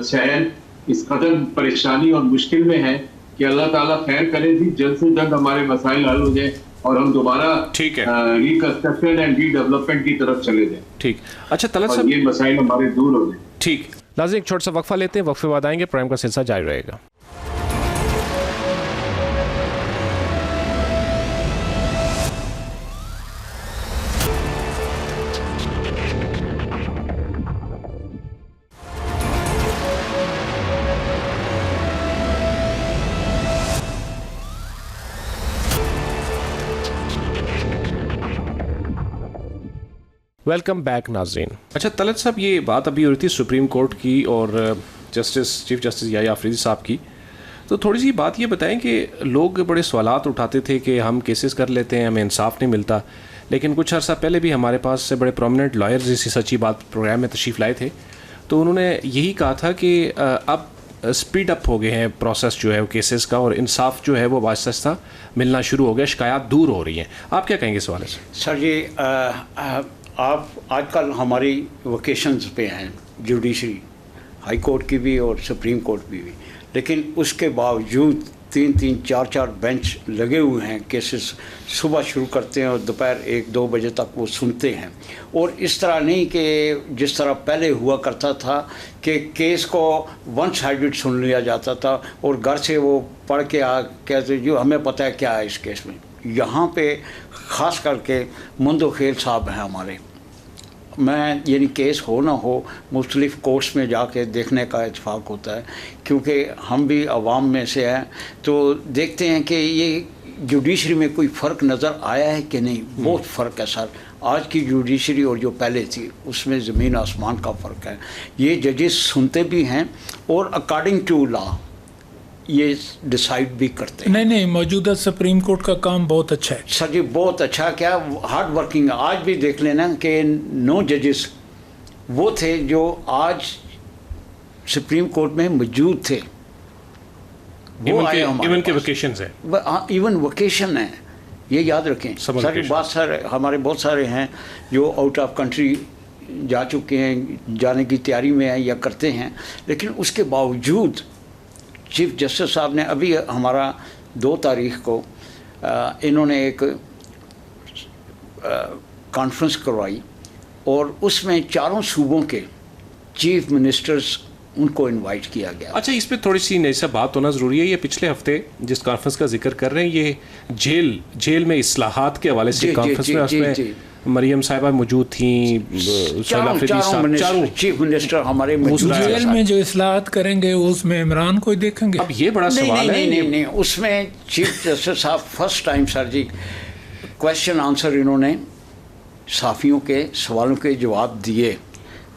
शहर इस कदर परेशानी और मुश्किल में है कि अल्लाह ताला खैर करे जी, जल्द से जल्द हमारे मसाइल हल हो जाए और हम दोबारा रिकंस्ट्रक्शन एंड रीडेवलपमेंट की तरफ चले जाए। ठीक, अच्छा तलत साहब, ये मसाइल हमारे दूर हो जाए। ठीक, नाज़रीन एक छोटा सा वक्फा लेते हैं, वक्फे बाद आएंगे, प्रोग्राम का सिलसिला जारी रहेगा। वेलकम बैक नाज़रीन। अच्छा तलत साहब, ये बात अभी हो रही थी सुप्रीम कोर्ट की और चीफ जस्टिस याह्या अफरीदी साहब की, तो थोड़ी सी बात ये बताएं कि लोग बड़े सवालात उठाते थे कि हम केसेस कर लेते हैं, हमें इंसाफ नहीं मिलता, लेकिन कुछ अर्सा पहले भी हमारे पास से बड़े प्रोमिनेंट लॉयर्स इसी सच्ची बात प्रोग्राम में तशरीफ़ लाए थे, तो उन्होंने यही कहा था कि अब स्पीड अप हो गए हैं प्रोसेस जो है वो केसेस का, और इंसाफ जो है वो आहिस्ता मिलना शुरू हो गया, शिकायत दूर हो रही हैं। आप क्या कहेंगे इस हवाले से? सर जी, आप आजकल हमारी वोकेशंस पे हैं, जुडिशरी, हाई कोर्ट की भी और सुप्रीम कोर्ट की भी, लेकिन उसके बावजूद 3-3, 4-4 बेंच लगे हुए हैं। केसेस सुबह शुरू करते हैं और दोपहर 1-2 बजे तक वो सुनते हैं। और इस तरह नहीं कि जिस तरह पहले हुआ करता था कि केस को वन साइडेड सुन लिया जाता था और घर से वो पढ़ के आ कहते जो हमें पता है क्या है इस केस में। यहाँ पे ख़ास करके मुंदो खेल साहब हैं हमारे, मैं यानी केस हो ना हो मुख्तलिफ़ कोर्ट्स में जाके देखने का इत्तेफाक होता है, क्योंकि हम भी अवाम में से हैं, तो देखते हैं कि जुडिशरी में कोई फ़र्क नज़र आया है कि नहीं? बहुत फ़र्क है सर। आज की जुडिशरी और जो पहले थी उसमें ज़मीन आसमान का फ़र्क है। ये जजेस सुनते भी हैं और अकॉर्डिंग टू लॉ ये डिसाइड भी करते हैं। नहीं, मौजूदा सुप्रीम कोर्ट का काम बहुत अच्छा है सर जी, बहुत अच्छा। क्या हार्ड वर्किंग है। आज भी देख लेना कि 9 जजेस वो थे जो आज सुप्रीम कोर्ट में मौजूद थे, वो आए हमारे इवन के वेकेशंस है, इवन वेकेशन है, ये याद रखें सर। बहुत सारे हमारे बहुत सारे हैं जो आउट ऑफ कंट्री जा चुके हैं, जाने की तैयारी में हैं या करते हैं, लेकिन उसके बावजूद चीफ जस्टिस साहब ने अभी हमारा 2 तारीख को इन्होंने एक कॉन्फ्रेंस करवाई और उसमें 4 सूबों के चीफ मिनिस्टर्स उनको इनवाइट किया गया। अच्छा, इस पे थोड़ी सी नई सा बात होना ज़रूरी है। ये पिछले हफ्ते जिस कॉन्फ्रेंस का जिक्र कर रहे हैं, ये जेल में इस्लाहात के हवाले से कॉन्फ्रेंस में, उसमें मरियम साहिबा मौजूद थी, चारों चीफ मिनिस्टर हमारे जेल में जो इस्लाहात करेंगे उसमें इमरान को देखेंगे। अब ये बड़ा सवाल है। नहीं, उसमें चीफ जस्टिस साहब फर्स्ट टाइम सर जी क्वेश्चन आंसर इन्होंने साफियों के सवालों के जवाब दिए,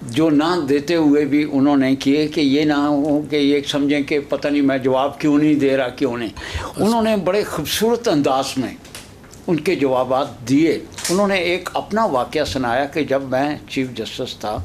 जो ना देते हुए भी उन्होंने किए कि ये ना हो कि ये समझें कि पता नहीं मैं जवाब क्यों नहीं दे रहा, क्यों नहीं। उन्होंने बड़े खूबसूरत अंदाज में उनके जवाब दिए। उन्होंने एक अपना वाक़या सुनाया कि जब मैं चीफ जस्टिस था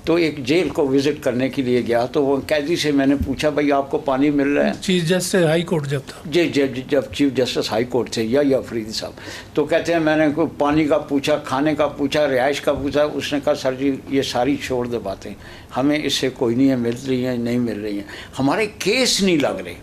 तो एक जेल को विज़िट करने के लिए गया, तो वो कैदी से मैंने पूछा भाई आपको पानी मिल रहा है? चीफ जस्टिस हाई कोर्ट जब था जी, जब चीफ जस्टिस हाई कोर्ट थे या अफरीदी साहब, तो कहते हैं मैंने कोई पानी का पूछा, खाने का पूछा, रिहाइश का पूछा। उसने कहा सर जी ये सारी छोड़ दे बातें, हमें इससे कोई नहीं है, मिल रही हैं नहीं मिल रही हैं, हमारे केस नहीं लग रहे।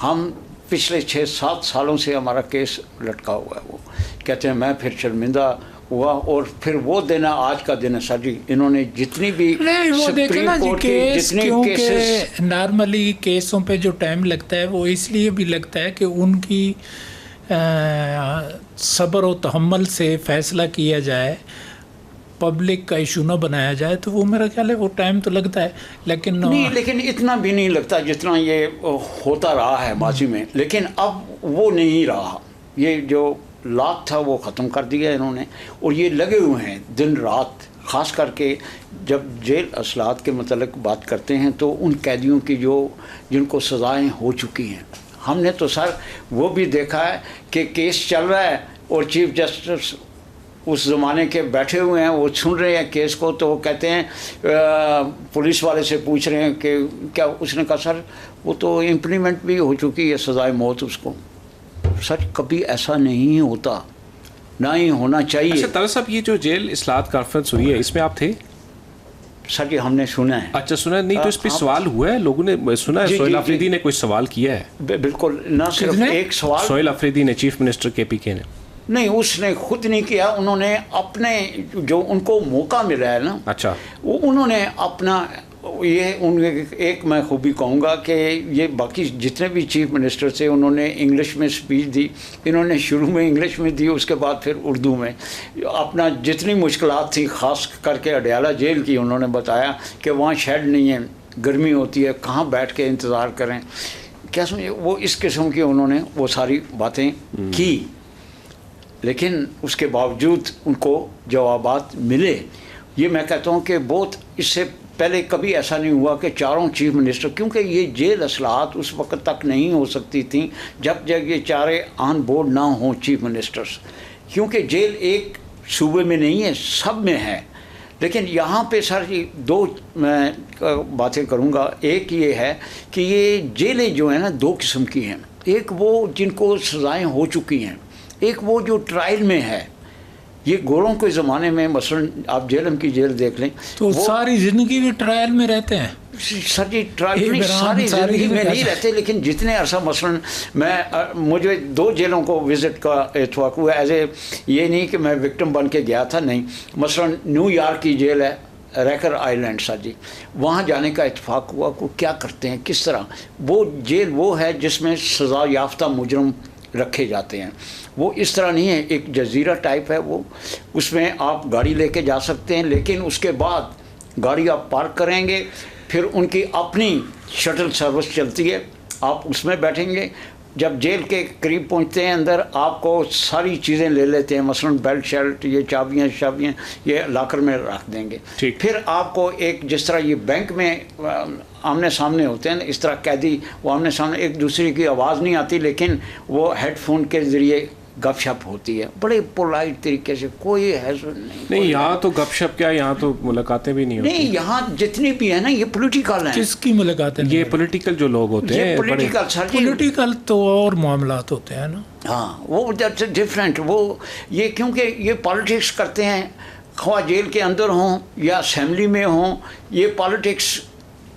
हम पिछले 6-7 सालों से हमारा केस लटका हुआ है। वो कहते हैं मैं फिर शर्मिंदा हुआ। और फिर वो दिन आज का दिन है सर जी, इन्होंने जितनी भी सुप्रीम कोर्ट के जितने केसेस, नॉर्मली केसों पे जो टाइम लगता है वो इसलिए भी लगता है कि उनकी सब्र और तहम्मुल से फैसला किया जाए, पब्लिक का इशू ना बनाया जाए, तो वो मेरा ख्याल है वो टाइम तो लगता है, लेकिन इतना भी नहीं लगता जितना ये होता रहा है माजी में। लेकिन अब वो नहीं रहा, ये जो लात था वो ख़त्म कर दिया इन्होंने, और ये लगे हुए हैं दिन रात। ख़ास करके जब जेल असलात के मतलब बात करते हैं तो उन कैदियों की जिनको सज़ाएं हो चुकी हैं, हमने तो सर वो भी देखा है कि केस चल रहा है और चीफ जस्टिस उस ज़माने के बैठे हुए हैं, वो सुन रहे हैं केस को, तो वो कहते हैं पुलिस वाले से पूछ रहे हैं कि क्या, उसने कहा सर वो तो इम्प्लीमेंट भी हो चुकी है सज़ाए मौत उसको। सर कभी ऐसा नहीं होता, ना ही होना चाहिए। अच्छा तारा साहब, ये जो जेल इस्लाहात कॉन्फ्रेंस हुई है इसमें आप थे? सर जी हमने सुना है। अच्छा सुना नहीं, तो इस पे सवाल हुआ है, लोगों ने सुना है, सोहेल अफरीदी ने कोई सवाल किया है? बिल्कुल, ना सिर्फ एक सवाल। सोहेल अफरीदी ने, चीफ मिनिस्टर KPK ने नहीं, उसने खुद नहीं किया, उन्होंने अपने जो उनको मौका मिला है ना, अच्छा वो उन्होंने अपना ये एक मैं खूबी कहूँगा कि ये बाकी जितने भी चीफ मिनिस्टर थे उन्होंने इंग्लिश में स्पीच दी। इन्होंने शुरू में इंग्लिश में दी, उसके बाद फिर उर्दू में अपना जितनी मुश्किलात थी, ख़ास करके अडयाला जेल की, उन्होंने बताया कि वहाँ शेड नहीं है, गर्मी होती है, कहाँ बैठ के इंतज़ार करें, क्या समझे, वो इस किस्म की उन्होंने वो सारी बातें की। लेकिन उसके बावजूद उनको जवाबात मिले। ये मैं कहता हूँ कि बहुत इससे पहले कभी ऐसा नहीं हुआ कि 4 चीफ मिनिस्टर, क्योंकि ये जेल असलाहत उस वक्त तक नहीं हो सकती थी जब ये 4 ऑन बोर्ड ना हों चीफ मिनिस्टर्स, क्योंकि जेल एक सूबे में नहीं है, सब में है। लेकिन यहाँ पे सर जी 2 मैं बातें करूँगा। एक ये है कि ये जेलें जो हैं ना 2 किस्म की हैं, एक वो जिनको सज़ाएँ हो चुकी हैं, एक वो जो ट्रायल में है। ये गोरों के ज़माने में मसलन आप जेलम की जेल देख लें तो सारी ज़िंदगी भी ट्रायल में रहते हैं सर जी। ट्रायल में सारी ज़िंदगी में नहीं रहते, लेकिन जितने अरसा मसलन मुझे 2 जेलों को विज़िट का इत्फाक हुआ, ये नहीं कि मैं विक्टिम बन के गया था, नहीं। मसलन न्यूयॉर्क की जेल है, रैकर आइलैंड सर जी, वहाँ जाने का इत्फाक हुआ को क्या करते हैं, किस तरह। वो जेल वो है जिसमें सज़ा याफ्ता मुजरम रखे जाते हैं। वो इस तरह नहीं है, एक जजीरा टाइप है वो, उसमें आप गाड़ी लेके जा सकते हैं, लेकिन उसके बाद गाड़ी आप पार्क करेंगे, फिर उनकी अपनी शटल सर्विस चलती है, आप उसमें बैठेंगे, जब जेल के करीब पहुंचते हैं अंदर आपको सारी चीज़ें ले लेते हैं, मसलन बेल्ट शर्ट, ये चाबियाँ ये लॉकर में रख देंगे। फिर आपको एक जिस तरह ये बैंक में आमने सामने होते हैं इस तरह कैदी वो आमने सामने, एक दूसरे की आवाज़ नहीं आती लेकिन वो हेडफोन के ज़रिए गपशप होती है बड़े पोलाइट तरीके से, कोई हैसल नहीं। यहाँ तो गपशप क्या, यहाँ तो मुलाकातें भी नहीं होती। नहीं, यहाँ जितनी भी है ना ये पॉलिटिकल है। किसकी मुलाकातें? ये पॉलिटिकल जो लोग होते हैं, पॉलिटिकल सर, पॉलिटिकल तो और मामलात होते हैं ना। हाँ, वो डिफरेंट, वो ये क्योंकि ये पॉलिटिक्स करते हैं, ख्वा जेल के अंदर हों या असेंबली में हों, ये पॉलिटिक्स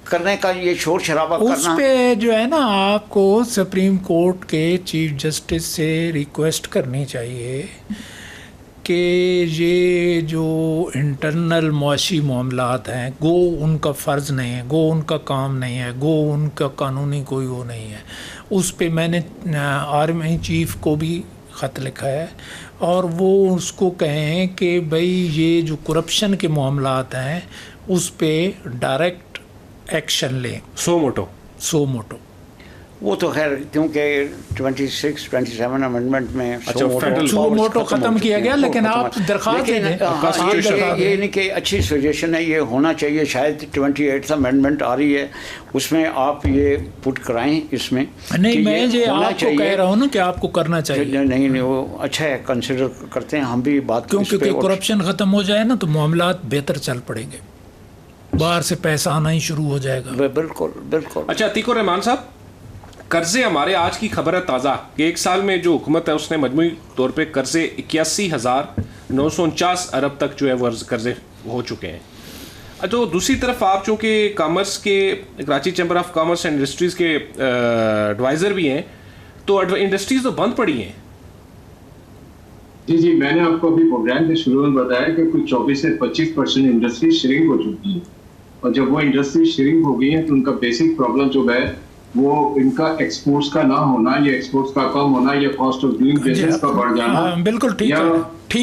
करने का, ये शोर शराबा करना। उस पे जो है ना आपको सुप्रीम कोर्ट के चीफ जस्टिस से रिक्वेस्ट करनी चाहिए कि ये जो इंटरनल मुआशी मामलात हैं गो उनका फ़र्ज़ नहीं है, गो उनका काम नहीं है, गो उनका कानूनी कोई वो नहीं है। उस पे मैंने आर्मी चीफ को भी ख़त लिखा है और वो उसको कहें कि भाई ये जो करप्शन के मामलात हैं उस पे डायरेक्ट एक्शन लें, सो मोटो। वो तो खैर क्योंकि 26-27 अमेंडमेंट में सो मोटो ख़त्म किया गया, लेकिन आप दरख्वास्त ये नहीं कि अच्छी सजेशन है, ये होना चाहिए। शायद 28th अमेंडमेंट आ रही है, उसमें आप ये पुट कराएं इसमें। नहीं, मैं ये आपको कह रहा हूँ ना कि आपको करना चाहिए। नहीं, वो अच्छा है, कंसिडर करते हैं हम भी बात, क्योंकि करप्शन ख़त्म हो जाए ना तो मामलात बेहतर चल पड़ेंगे, बाहर से पैसा आना ही शुरू हो जाएगा। बिल्कुल। अच्छा अतीकुर रहमान साहब, कर्जे हमारे आज की खबर है ताज़ा कि एक साल में जो हुकूमत है उसने मजमूई तौर पे कर्जे 81,949 अरब तक जो है वो कर्जे हो चुके हैं। तो दूसरी तरफ आप चूँकि कॉमर्स के Karachi chamber of commerce and industries के एडवाइज़र भी हैं, तो इंडस्ट्रीज़ तो बंद पड़ी हैं। जी, मैंने आपको अभी प्रोग्राम के शुरू में बताया कि कुछ 24 से 25% इंडस्ट्री श्रिंक हो चुकी है, और जब वो इंडस्ट्री श्रिंक हो गई है तो उनका बेसिक प्रॉब्लम जो है वो इनका एक्सपोर्ट्स का ना होना या एक्सपोर्ट्स का कम होना या कॉस्ट ऑफ डूइंग बिजनेस का बढ़ जाना। बिल्कुल ठीक है।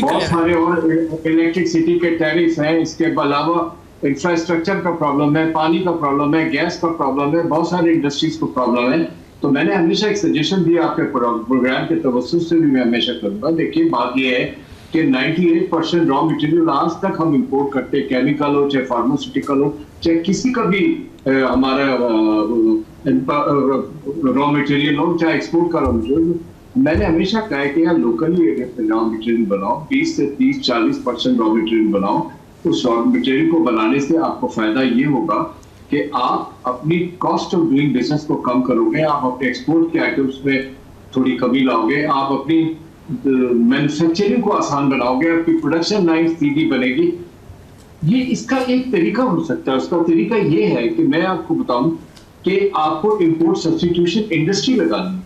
बहुत सारे और इलेक्ट्रिसिटी के टैरिफ हैं, इसके अलावा इंफ्रास्ट्रक्चर का प्रॉब्लम है, पानी का प्रॉब्लम है, गैस का प्रॉब्लम है, बहुत सारे इंडस्ट्रीज को प्रॉब्लम है। तो मैंने हमेशा एक सजेशन दिया आपके प्रोग्राम के तवज्जुह से भी मैं हमेशा करूंगा। देखिए बात यह है कि 98% रॉ मटेरियल आज तक हम इंपोर्ट करते हैं, केमिकल हो चाहे फार्मास्यूटिकल हो चाहे किसी का भी हमारा रॉ मटेरियल हो चाहे एक्सपोर्ट का रॉ मटेरियल। मैंने हमेशा कहा कि यार लोकली रॉ मटेरियल बनाओ, 20 से 30-40% रॉ मटेरियल बनाओ। उस रॉ मटेरियल को बनाने से आपको फायदा ये होगा कि आप अपनी कॉस्ट ऑफ डूइंग बिजनेस को कम करोगे, आप अपने एक्सपोर्ट के आइटम्स में थोड़ी कमी लाओगे, आप अपनी मैन्युफैक्चरिंग को आसान बनाओगे, आपकी प्रोडक्शन लाइन सीधी बनेगी। ये इसका एक तरीका हो सकता है। उसका तरीका ये है कि मैं आपको बताऊं कि आपको इंपोर्ट सब्स्टिट्यूशन इंडस्ट्री लगानी,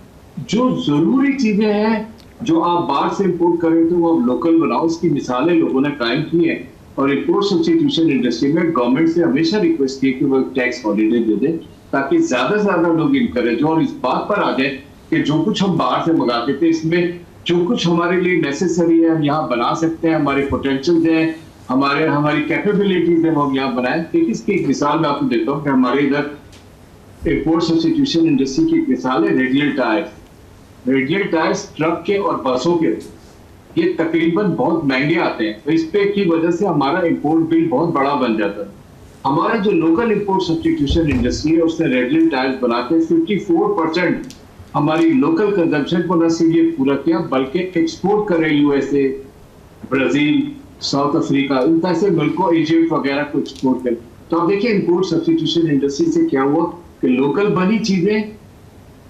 जो जरूरी चीजें हैं जो आप बाहर से इंपोर्ट करें तो वो आप लोकल बनाओ। इसकी मिसालें लोगों ने कायम की है, और इंपोर्ट सब्स्टिट्यूशन इंडस्ट्री में गवर्नमेंट से हमेशा रिक्वेस्ट की कि वो टैक्स हॉलीडे दे दे ताकि ज्यादा से ज्यादा लोग इनकरेज हो और इस बात पर आ जाए कि जो कुछ हम बाहर से मंगाते थे इसमें जो कुछ हमारे लिए नेसेसरी है हम यहाँ बना सकते हैं, हमारे पोटेंशियल हैं, हमारी कैपेबिलिटीज है वो हम यहाँ बनाए। देखिए इसकी एक मिसाल मैं आपको देता हूँ कि हमारे इधर इंपोर्ट सब्स्टिट्यूशन इंडस्ट्री की एक मिसाल है radial tyres. Radial tyres truck के और बसों के ये तकरीबन बहुत महंगे आते हैं, तो इस पे की वजह से हमारा इंपोर्ट बिल बहुत बड़ा बन जाता है। हमारा जो लोकल इंपोर्ट सब्स्टिट्यूशन इंडस्ट्री है उसने रेडियल टायर्स बना के 54% हमारी लोकल कंजम्पशन को न सिर्फ ये पूरा किया बल्कि एक्सपोर्ट कर रहे यूएसए, ब्राजील, साउथ अफ्रीका, इन ऐसे मुल्कों, इजिप्ट वगैरह को एक्सपोर्ट कर। तो आप देखिए इंपोर्ट सब्स्टिट्यूशन इंडस्ट्री से क्या हुआ कि लोकल बनी चीजें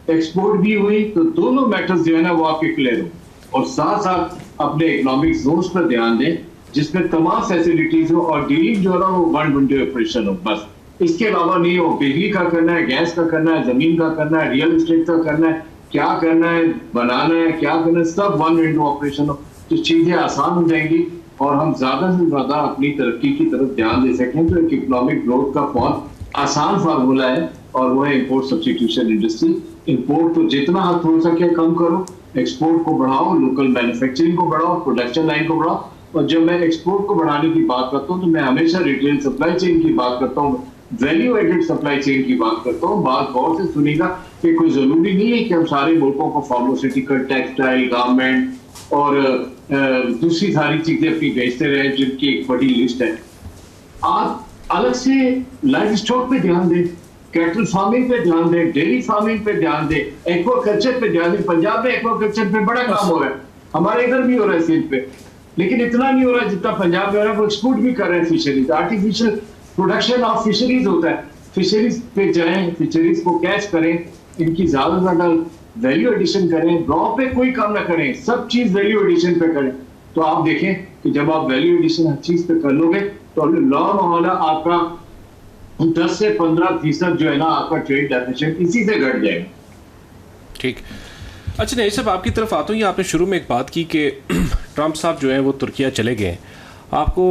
एक्सपोर्ट भी हुई, तो दोनों मैटर्स जो है ना वो आपके क्लियर हो, और साथ साथ अपने इकोनॉमिक जोन्स पर ध्यान दें जिसमें तमाम फैसिलिटीज हो और डीलिंग जो है ना वो वन विंडो ऑपरेशन हो। बस इसके अलावा नहीं हो, बिजली का करना है, गैस का करना है, जमीन का करना है, रियल एस्टेट का करना है, क्या करना है, बनाना है, क्या करना है, सब वन विंडो ऑपरेशन हो, तो चीजें आसान हो जाएंगी और हम ज्यादा से ज्यादा अपनी तरक्की की तरफ ध्यान दे सकें। तो एक इकोनॉमिक ग्रोथ का बहुत आसान फार्मूला है और वो है इंपोर्ट सब्स्टिट्यूशन इंडस्ट्री। इंपोर्ट को जितना हद हो सके कम करो, एक्सपोर्ट को बढ़ाओ, लोकल मैन्युफैक्चरिंग को बढ़ाओ, प्रोडक्शन लाइन को बढ़ाओ। और जब मैं एक्सपोर्ट को बढ़ाने की बात करता हूँ तो मैं हमेशा रिटेल सप्लाई चेन की बात करता हूँ। वैल्यू एडेड सप्लाई चेन की बात करता हूँ। बात गौर से सुनिएगा कि कोई जरूरी नहीं है कि हम सारे मुल्कों को फार्मास्यूटिकल, टेक्सटाइल, गारमेंट और दूसरी सारी चीजें अपनी बेचते रहे जिनकी एक बड़ी लिस्ट है। आप अलग से लाइव स्टॉक पे ध्यान दें, कैटल फार्मिंग पे ध्यान दें, डेयरी फार्मिंग पे ध्यान दें, एक्वाकल्चर पे ध्यान दें। पंजाब में एक्वाकल्चर पे बड़ा काम हो रहा है, हमारे इधर भी हो रहा है सिंध पे, लेकिन इतना नहीं हो रहा है जितना पंजाब में हो रहा है। वो एक्सपोर्ट भी कर रहे हैं fisheries, artificial production of fisheries होता है। फिशरीज पे जाएं, फिशरीज को कैच करें, इनकी ज्यादा से ज्यादा वैल्यू एडिशन करें, रॉ पे कोई काम ना करें, सब चीज वैल्यू एडिशन पे करें। तो आप देखें कि जब आप वैल्यू एडिशन हर चीज पे कर लोगे तो लॉ मामला आपका 10 से 15% जो है ना आपका ट्रेड डेफिसिट इसी से घट जाएगा। ठीक। अच्छा नहीं साहब, आपकी तरफ आता हूँ। आपने शुरू में एक बात की कि ट्रंप साहब जो हैं वो तुर्किया चले गए। आपको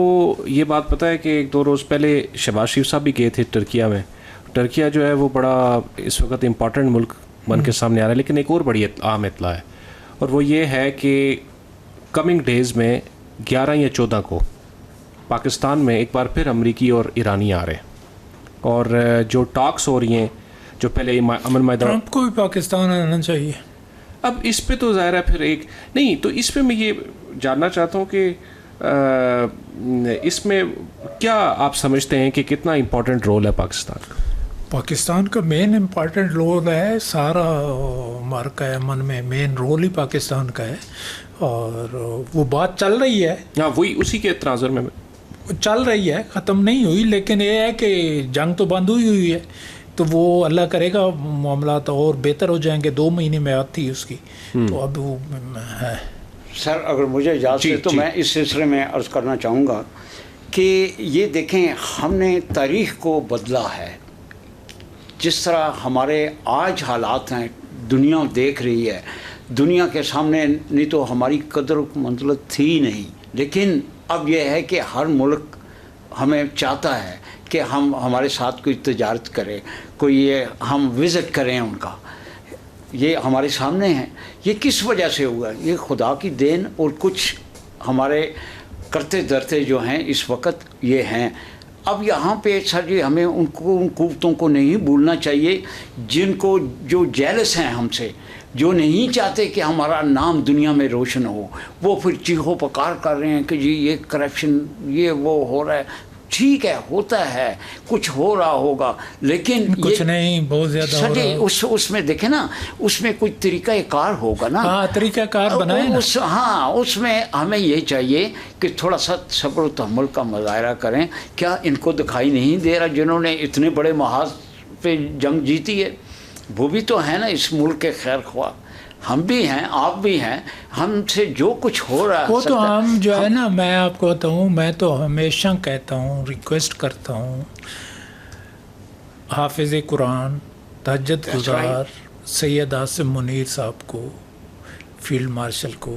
ये बात पता है कि 1-2 रोज़ पहले शहबाज शरीफ साहब भी गए थे तुर्किया में। तुर्किया जो है वो बड़ा इस वक्त इम्पॉर्टेंट मुल्क बन के सामने आ रहा है। लेकिन एक और बड़ी आम इत्ला है, और वो ये है कि कमिंग डेज़ में 11 या 14 को पाकिस्तान में एक बार फिर अमरीकी और ईरानी आ रहे हैं, और जो टॉक्स हो रही हैं, जो पहले अमन माहिदा, ट्रंप को भी पाकिस्तान आना चाहिए। अब इस पे तो ज़ाहिर है फिर एक नहीं, तो इस पे मैं ये जानना चाहता हूँ कि इसमें क्या आप समझते हैं कि कितना इम्पोर्टेंट रोल है पाकिस्तान का? पाकिस्तान का मेन इम्पॉर्टेंट रोल है, सारा मार्का है मन में, मेन रोल ही पाकिस्तान का है। और वो बात चल रही है, हाँ वही उसी के तनाज़ुर में चल रही है, ख़त्म नहीं हुई। लेकिन ये है कि जंग तो बंद हुई है, तो वो अल्लाह करेगा मामला तो और बेहतर हो जाएंगे। 2 महीने में आती उसकी, तो अब वो है। सर अगर मुझे इजाज़त है तो मैं इस सिलसिले में अर्ज़ करना चाहूँगा कि ये देखें, हमने तारीख़ को बदला है। जिस तरह हमारे आज हालात हैं, दुनिया देख रही है, दुनिया के सामने नहीं तो हमारी कदर मंज़िलत थी ही नहीं, लेकिन अब यह है कि हर मुल्क हमें चाहता है कि हम हमारे साथ कोई तजारत करें, कोई ये हम विज़िट करें उनका। ये हमारे सामने है। ये किस वजह से हुआ? ये खुदा की देन और कुछ हमारे करते धरते जो हैं इस वक्त ये हैं। अब यहाँ पे सर जी हमें उन कुव्वतों को नहीं भूलना चाहिए जिनको, जो जेलस हैं हमसे, जो नहीं चाहते कि हमारा नाम दुनिया में रोशन हो। वो फिर चीखो पकार कर रहे हैं कि जी ये करप्शन, ये वो हो रहा है। ठीक है, होता है, कुछ हो रहा होगा, लेकिन कुछ नहीं, बहुत ज़्यादा हो रहा है। उसमें देखें ना, उसमें कोई तरीक़ाकार होगा ना। हाँ, तरीक़ाकार बनाए ना। हाँ, उसमें हमें ये चाहिए कि थोड़ा सा सब्र व तहम्मुल का मुज़ाहरा करें। क्या इनको दिखाई नहीं दे रहा जिन्होंने इतने बड़े महाज पे जंग जीती है? वो भी तो है ना इस मुल्क के खैर ख्वाह। हम भी हैं, आप भी हैं, हमसे जो कुछ हो रहा है वो तो हम जो है ना, मैं आपको बताऊँ, मैं तो हमेशा कहता हूँ, रिक्वेस्ट करता हूँ हाफिज़ कुरान, तहज्जुद गुज़ार सैयद आसिम मुनीर साहब को, फील्ड मार्शल को,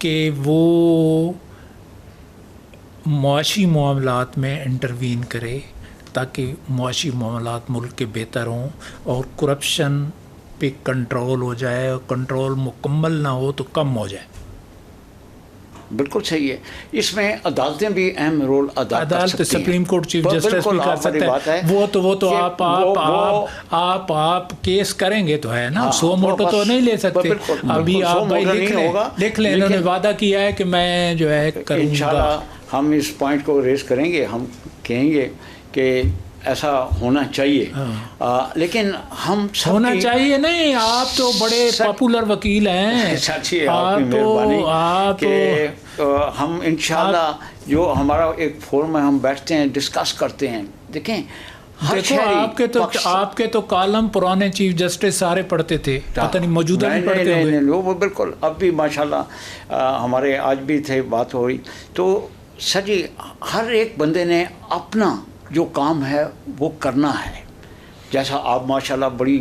कि वो मुआशी मामलात में इंटरवीन करे ताकि मुआशी मामलात मुल्क के बेहतर हों और करप्शन पे कंट्रोल हो जाए, और कंट्रोल मुकम्मल ना हो तो कम हो जाए। बिल्कुल सही है। इसमें अदालतें भी अहम रोल अदा कर सकती हैं। सुप्रीम कोर्ट चीफ जस्टिस भी कर सकते हैं। वो तो आप केस करेंगे तो है ना, सो मोटो तो नहीं ले सकते। अभी आप भाई लिख लें, इन्होंने वादा किया है कि मैं जो है करूँगा। हम इस पॉइंट को रेस करेंगे, हम कहेंगे कि ऐसा होना चाहिए। लेकिन हम होना चाहिए नहीं, आप तो बड़े पॉपुलर वकील हैं। अच्छी आपकी मेहरबानी कि हम इंशाल्लाह जो हमारा एक फोरम में हम बैठते हैं, डिस्कस करते हैं। देखें, देखो आपके तो कालम पुराने चीफ जस्टिस सारे पढ़ते थे, पता नहीं मौजूदा नहीं पढ़ते हुए। वो बिल्कुल, अब भी माशाल्लाह हमारे आज भी थे, बात हो रही। तो सर जी हर एक बंदे ने अपना जो काम है वो करना है। जैसा आप माशाल्लाह बड़ी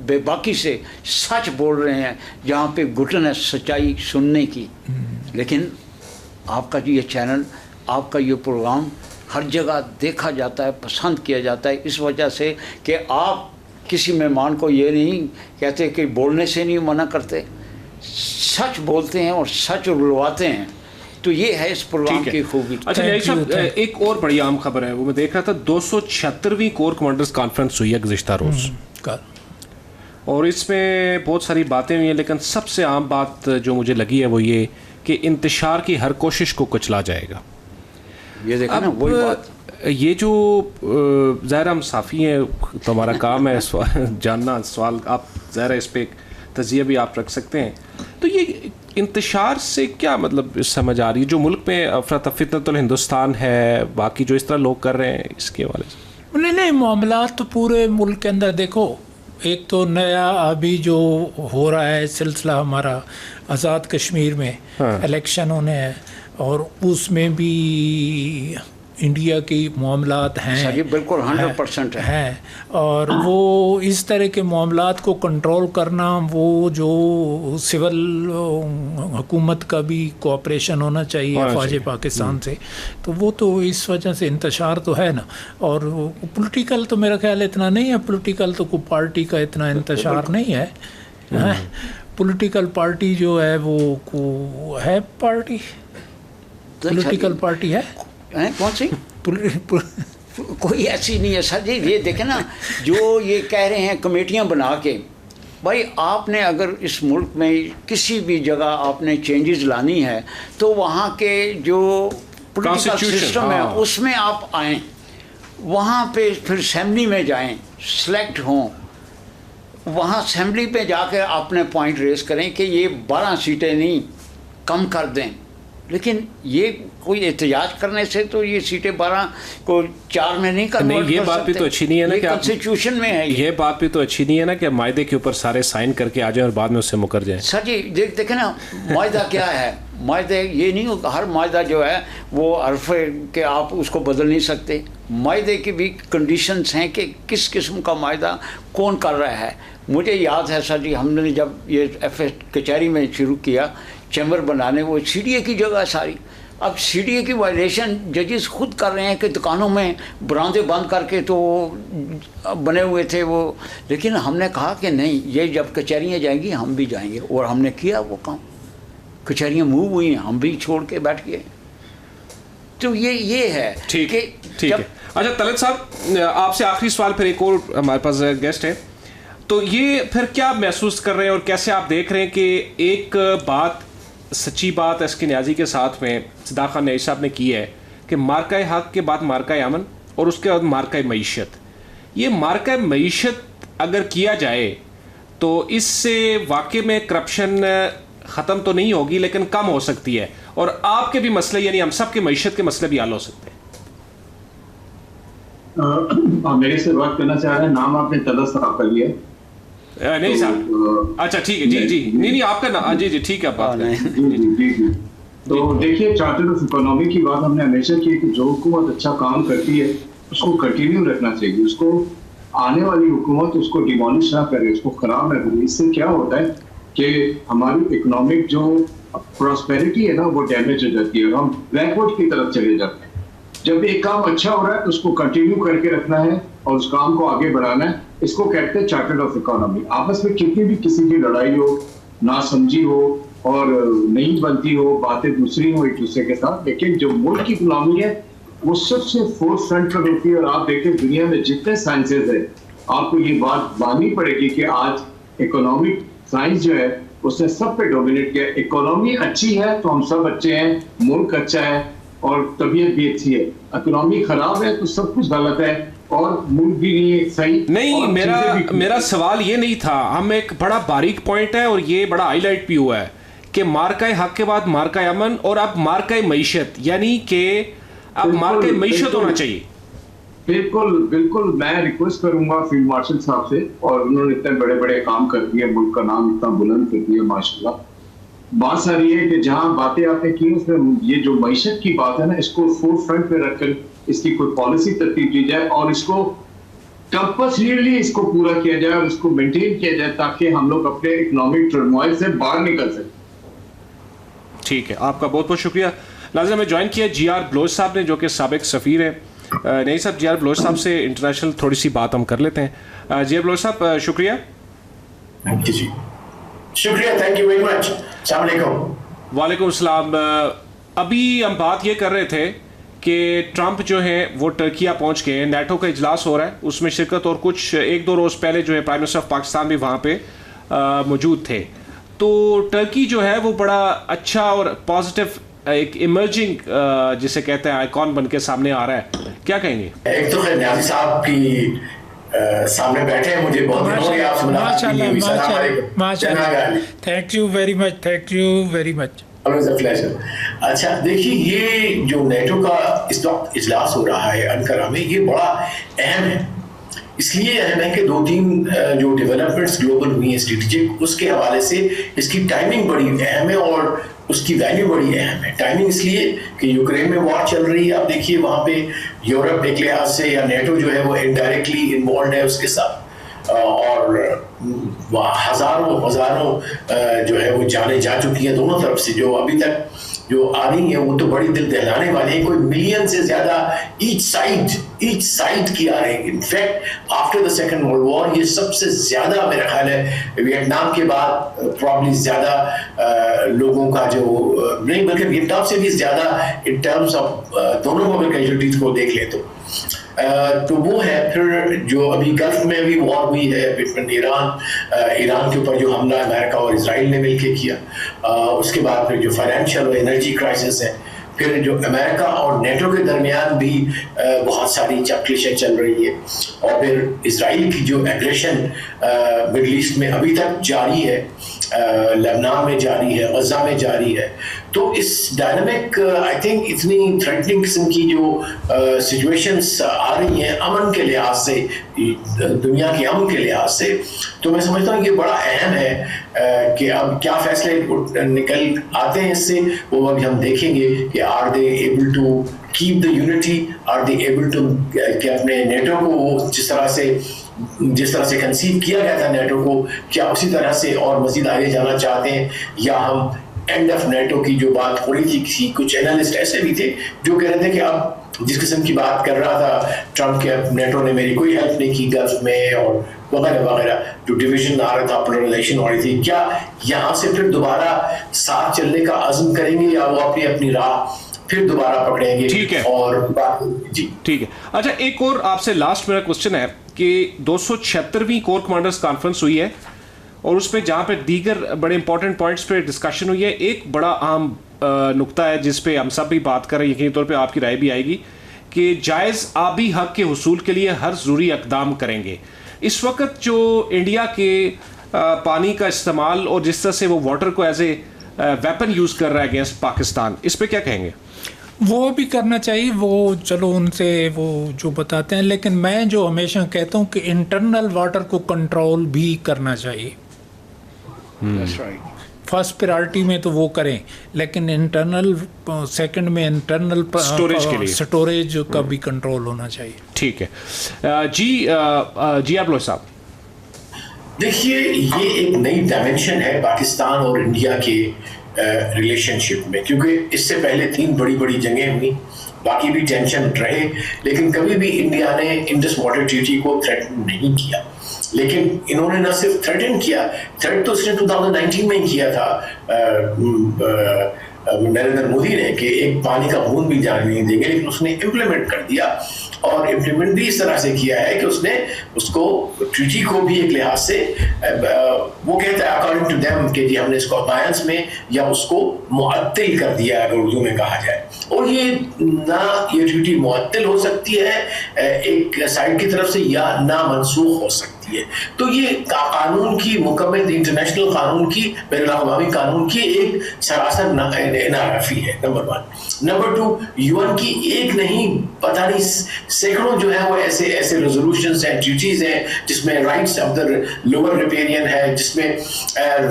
बेबाकी से सच बोल रहे हैं, जहाँ पे घुटन है सच्चाई सुनने की। लेकिन आपका जो ये चैनल, आपका ये प्रोग्राम हर जगह देखा जाता है, पसंद किया जाता है, इस वजह से कि आप किसी मेहमान को ये नहीं कहते कि बोलने से नहीं मना करते, सच बोलते हैं और सच रुलवाते हैं। तो ये है इस प्रोग्राम की खूबी। अच्छा नहीं साहब, एक और बड़ी आम खबर है, वो मैं देख रहा था 276वीं कोर कमांडर्स कॉन्फ्रेंस हुई है गुज़िश्ता रोज़, और इसमें बहुत सारी बातें हुई हैं, लेकिन सबसे आम बात जो मुझे लगी है वो ये कि इंतशार की हर कोशिश को कुचला जाएगा। ये देखा ना वही बात, ये जो ज़ाहिर हम साफ़ी हैं तो हमारा काम है जानना, सवाल आप ज़ाहिर इस पर तजिया भी आप रख सकते हैं, तो ये इंतशार से क्या मतलब समझ आ रही है जो मुल्क में अफरा फितनतुल हिंदुस्तान है, बाकी जो इस तरह लोग कर रहे हैं इसके हवाले से? नहीं, मामला तो पूरे मुल्क के अंदर देखो, एक तो नया अभी जो हो रहा है सिलसिला हमारा आज़ाद कश्मीर में, इलेक्शन होने हैं और उसमें भी इंडिया की मामलात हैं, बिल्कुल 100% हैं, और वो इस तरह के मामलात को कंट्रोल करना, वो जो सिविल हुकूमत का भी कोऑपरेशन होना चाहिए अफवाज पाकिस्तान से, तो वो तो इस वजह से इंतशार तो है ना। और पॉलिटिकल तो मेरा ख्याल इतना नहीं है, पॉलिटिकल तो कोई पार्टी का इतना इंतशार नहीं है, पॉलिटिकल पार्टी जो है वो है पार्टी, पॉलिटिकल पार्टी है कौन सी कोई ऐसी नहीं है सर जी। ये देखें ना, जो ये कह रहे हैं कमेटियां बना के, भाई आपने अगर इस मुल्क में किसी भी जगह आपने चेंजेस लानी है तो वहाँ के जो पॉलिटिकल सिस्टम है उसमें आप आएँ, वहाँ पे फिर असेंबली में जाएं, सेलेक्ट हों, वहाँ असेंबली पे जाकर आपने पॉइंट रेस करें कि ये 12 सीटें नहीं कम कर दें, लेकिन ये कोई एहतजाज करने से तो ये सीटें 12 को 4 में नहीं कर नहीं, ये बात भी तो अच्छी नहीं है ना कि कॉन्स्टिट्यूशन में है, ये बात भी तो अच्छी नहीं है ना कि मायदे के ऊपर सारे साइन करके आ जाए और बाद में उससे मुकर जाए। सर जी देखें ना, मायदा क्या है, मायदे ये नहीं, हर मायदा जो है वो हर्फ के आप उसको बदल नहीं सकते, मायदे की भी कंडीशंस हैं कि किस किस्म का मायदा कौन कर रहा है। मुझे याद है सर जी, हमने जब ये FA कचहरी में शुरू किया चैम्बर बनाने, वो CDA की जगह है सारी, अब CDA की वायलेशन जजेस खुद कर रहे हैं कि दुकानों में बरामदे बंद करके तो बने हुए थे वो, लेकिन हमने कहा कि नहीं, ये जब कचहरियाँ जाएंगी हम भी जाएंगे, और हमने किया वो काम, कचहरियाँ मूव हुई हैं, हम भी छोड़ के बैठ गए। तो ये है ठीक है। अच्छा तलत साहब, आपसे आखिरी सवाल, फिर एक और हमारे पास गेस्ट है, तो ये फिर क्या महसूस कर रहे हैं और कैसे आप देख रहे हैं कि एक बात, सच्ची बात एसके न्याजी के साथ में सिद्दार्थ खान न्याजी साहब ने की है कि मार्का हक के बाद मार्का अमन और उसके बाद मार्का मईशत, ये मार्का मईशत अगर किया जाए तो इससे वाकई में करप्शन ख़त्म तो नहीं होगी लेकिन कम हो सकती है, और आपके भी मसले यानी हम सब के मईशत के मसले भी हल हो सकते हैं। आप मेरे से बात करना चाह रहे हैं, नाम आपने तलत साहब कर लिया? नहीं साहब, अच्छा ठीक है, जी नहीं आपका ना, जी ठीक है, आप बात करें। जी। तो देखिए, चार्टर ऑफ इकोनॉमी की बात हमने हमेशा की कि जो हुकूमत अच्छा काम करती है उसको कंटिन्यू रखना चाहिए, उसको आने वाली हुकूमत उसको डिमोलिश ना करे, उसको खराब ना करे। इससे क्या होता है कि हमारी इकोनॉमिक जो प्रॉस्पेरिटी है ना वो डैमेज हो जाती है और हम बैकवर्ड की तरफ चले जाते हैं। जब एक काम अच्छा हो रहा है तो उसको कंटिन्यू करके रखना है और उस काम को आगे बढ़ाना है, इसको कहते हैं चार्टर ऑफ इकोनॉमी। आपस में कितनी भी किसी की लड़ाई हो, नासमझी हो और नहीं बनती हो, बातें दूसरी हो एक दूसरे के साथ, लेकिन जो मुल्क की इकोनॉमी है वो सबसे फोर्थ फ्रंट पर होती है। और आप देखें दुनिया में जितने साइंसेज है, आपको ये बात माननी पड़ेगी कि आज इकोनॉमिक साइंस जो है उसने सब पे डोमिनेट किया। इकोनॉमी अच्छी है तो हम सब अच्छे हैं, मुल्क अच्छा है और तबीयत भी अच्छी है। इकोनॉमी खराब है तो सब कुछ गलत है और मुल्क भी नहीं सही। नहीं, मेरा सवाल ये नहीं था, हम एक बड़ा बारीक पॉइंट है और ये बड़ा हाईलाइट भी हुआ है कि मार्का हक के बाद मार्का अमन और अब मार्का मईशत, यानी कि अब मार्का मईशत होना चाहिए। बिल्कुल मैं रिक्वेस्ट करूंगा फील्ड मार्शल साहब से, और उन्होंने इतने बड़े बड़े काम कर दिए, मुल्क का नाम इतना बुलंद कर दिया माशाल्लाह। बात सारी है कि जहां बातें आपने की उसमें ये जो मईशत की बात है ना, इसको फोर्थ फ्रंट पे रखकर इसकी कोई पॉलिसी तरतीब की जाए और इसको कंपल्सरीली इसको पूरा किया जाए और इसको मेंटेन किया जाए ताकि हम लोग अपने इकोनॉमिक टर्मोइल से बाहर निकल सकें। ठीक है, आपका बहुत बहुत शुक्रिया। नाज़रीन, हमें ज्वाइन किया GR बलोच साहब ने, जो कि साबिक सफ़ीर है। नहीं साहब, GR बलोच साहब से इंटरनेशनल थोड़ी सी बात हम कर लेते हैं। GR बलोच साहब शुक्रिया। थैंक यू जी, शुक्रिया, थैंक यू वेरी मच। अस्सलाम वालेकुम। वालेकुम अस्सलाम। अभी हम बात ये कर रहे थे कि ट्रंप जो है वो टर्किया पहुंच गए, नेटो का इजलास हो रहा है उसमें शिरकत, और कुछ 1-2 रोज़ पहले जो है प्राइम मिनिस्टर ऑफ पाकिस्तान भी वहाँ पे मौजूद थे। तो टर्की जो है वो बड़ा अच्छा और पॉजिटिव एक इमर्जिंग जिसे कहते हैं आइकॉन बन के सामने आ रहा है, क्या कहेंगे? एक तो खैर न्याजी साहब की सामने बैठे हैं, मुझे बहुत दिनों से आपसे माशाल्लाह, thank you very much. Always a pleasure। अच्छा देखिए, ये जो नेटो का इस वक्त इजलास हो रहा है अंकारा में, ये बड़ा अहम है। इसलिए अहम है कि 2-3 जो डेवलपमेंट्स ग्लोबल हुई हैं स्ट्रेटेजिक, उसके हवाले से इसकी टाइमिंग बड़ी अहम है और उसकी वैल्यू बड़ी अहम है। टाइमिंग इसलिए कि यूक्रेन में वॉर चल रही है, आप देखिए वहाँ पे यूरोप एक लिहाज से या नेटो जो है वो इनडायरेक्टली इन्वॉल्व है उसके साथ, और हजारों जो है वो जाने जा चुकी हैं दोनों तरफ से, जो अभी तक जो आ रही है वो तो बड़ी दिल दहलाने वाली है। कोई मिलियन से ज्यादा ईच साइड की आ रही है। In fact after the second world war ये सबसे ज्यादा मेरा ख्याल है वियतनाम के बाद प्रॉब्ली ज्यादा लोगों का जो नहीं, बल्कि वियतनाम से भी ज्यादा इन टर्म्स ऑफ दोनों को अगर कैजुअलिटीज को देख ले तो वो है। फिर जो अभी गल्फ में भी वॉर हुई है बिटवीन ईरान के ऊपर जो हमला अमेरिका और इजराइल ने मिलकर किया, उसके बाद फिर जो फाइनेंशियल और एनर्जी क्राइसिस है, फिर जो अमेरिका और नेटो के दरमियान भी बहुत सारी चक्लिशें चल रही है, और फिर इजराइल की जो एग्रेशन मिडल ईस्ट में अभी तक जारी है, लेबनान में जारी है, गजा में जारी है। तो इस डायनामिक आई थिंक इतनी थ्रेटनिंग किस्म की जो सिचुएशंस आ रही हैं अमन के लिहाज से, दुनिया के अमन के लिहाज से, तो मैं समझता हूँ ये बड़ा अहम है कि अब क्या फैसले निकल आते हैं इससे, वो अभी हम देखेंगे कि are they able to keep the unity, are they able to कि अपने नेटो को वो जिस तरह से कंसीव किया गया था नेटो को, क्या उसी तरह से और मजीद आगे जाना चाहते हैं, या हम एंड ऑफ नेटो की जो बात हो रही थी, कुछ एनालिस्ट ऐसे भी थे जो कह रहे थे कि अब जिस किस्म की बात कर रहा था ट्रंप के, नेटो ने मेरी कोई हेल्प नहीं की गल्फ में और वगैरह वगैरह, जो डिवीजन आ रहा था, पोलराइजेशन हो रही थी, क्या यहाँ से फिर दोबारा साथ चलने का अज़्म करेंगे या वो अपनी राह फिर दोबारा पकड़ेंगे? ठीक है, और जी ठीक है। अच्छा, एक और आपसे लास्ट मेरा क्वेश्चन है कि 276वीं कोर कमांडर्स कॉन्फ्रेंस हुई है और उसमें जहाँ पे दीगर बड़े इंपॉर्टेंट पॉइंट्स पे डिस्कशन हुई है, एक बड़ा अहम नुक्ता है जिस पे हम सब भी बात कर रहे हैं, यकीनी तौर पे आपकी राय भी आएगी, कि जायज़ आबी हक के हुसूल के लिए हर ज़रूरी इक़दाम करेंगे। इस वक्त जो इंडिया के पानी का इस्तेमाल और जिस तरह से वो वाटर को एज ए वेपन यूज़ कर रहा है अगेंस्ट पाकिस्तान, इस पर क्या कहेंगे? वो भी करना चाहिए, वो चलो उनसे वो जो बताते हैं, लेकिन मैं जो हमेशा कहता हूँ कि इंटरनल वाटर को कंट्रोल भी करना चाहिए। फर्स्ट प्रायोरिटी में तो वो करें, लेकिन इंटरनल सेकंड में इंटरनल स्टोरेज के लिए स्टोरेज का भी कंट्रोल होना चाहिए। ठीक है जी आप लोग साहब, देखिए ये एक नई डायमेंशन है पाकिस्तान और इंडिया के रिलेशनशिप में, क्योंकि इससे पहले 3 बड़ी जंगें हुई, बाकी भी टेंशन रहे, लेकिन कभी भी इंडिया ने इंडस वाटर ट्रीटी को थ्रेटन नहीं किया। लेकिन इन्होंने न सिर्फ थ्रेटन किया, थ्रेट तो उसने 2019 में ही किया था नरेंद्र मोदी ने कि एक पानी का बूंद भी जाने नहीं देंगे, लेकिन उसने इम्प्लीमेंट कर दिया, और इम्प्लीमेंट भी इस तरह से किया है कि उसने उसको ट्रीटी को भी एक लिहाज से वो कहता है अकॉर्डिंग टू देम कि जी हमने इसको अबायंस में या उसको मुअत्तिल कर दिया अगर उर्दू में कहा जाए। और ये ट्रीटी मुअत्तिल हो सकती है एक साइड की तरफ से या ना मनसूख हो सकती है। तो ये कानून की मुकम्मल इंटरनेशनल कानून की, बैनुल-अक़वामी कानून की एक सरासर नाराफी है, नंबर 1। नंबर 2, यूएन की एक नहीं पता नहीं सैकड़ों जो है वो ऐसे रेजोल्यूशंस हैं, ट्रीटीज हैं, जिसमें rights of the lower riparian है, जिसमें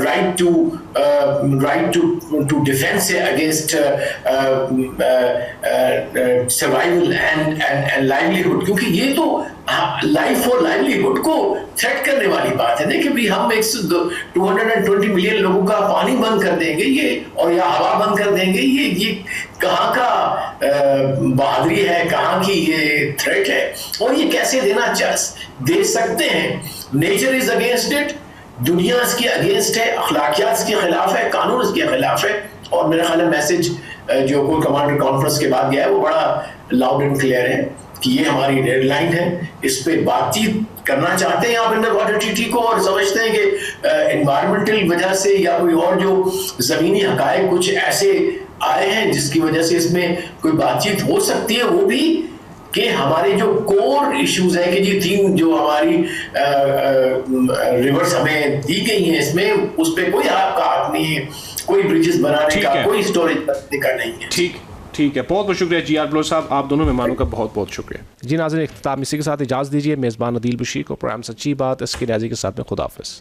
राइट टू डिफेंस है अगेंस्ट सर्वाइवल एंड लाइवलीहुड, क्योंकि ये तो लाइफ और लाइवलीहुड को थ्रेट करने वाली बात है। देखिए भी हम 220 मिलियन लोगों का पानी बंद कर देंगे ये, और या हवा बंद कर देंगे, ये कहाँ का बहादुरी है, कहाँ की ये थ्रेट है, और ये कैसे दे सकते हैं? नेचर इज अगेंस्ट इट, दुनिया इसके अगेंस्ट है, अखलाकियात इसके खिलाफ है, कानून इसके खिलाफ है, और मेरा ख्याल है मैसेज जो कोर कमांडर कॉन्फ्रेंस के बाद गया है वो बड़ा लाउड एंड क्लियर है कि ये हमारी डेडलाइन है, इस पे बातचीत करना चाहते हैं आप अंडर वाटर ट्रीटी को, और समझते हैं कि एनवायरमेंटल वजह से या कोई और जो जमीनी हकायक कुछ ऐसे आए हैं जिसकी वजह से इसमें कोई बातचीत हो सकती है, वो भी कि हमारे जो कोर इश्यूज है कि जी 3 जो हमारी रिवर्स हमें दी गई हैं इसमें उस पर कोई आपका हाथ नहीं है, कोई ब्रिजेस बनाने का, कोई स्टोरेज बनाने का नहीं है। ठीक है, बहुत बहुत शुक्रिया जी.आर. बलोच साहब, आप दोनों मेहमानों का बहुत बहुत शुक्रिया। जी नाज़रीन, इख्तिताम इसी के साथ इजाज़त दीजिए। मेज़बान अदील बशीर को प्रोग्राम सच्ची बात इसके न्याज़ी के साथ में खुदाफिज़।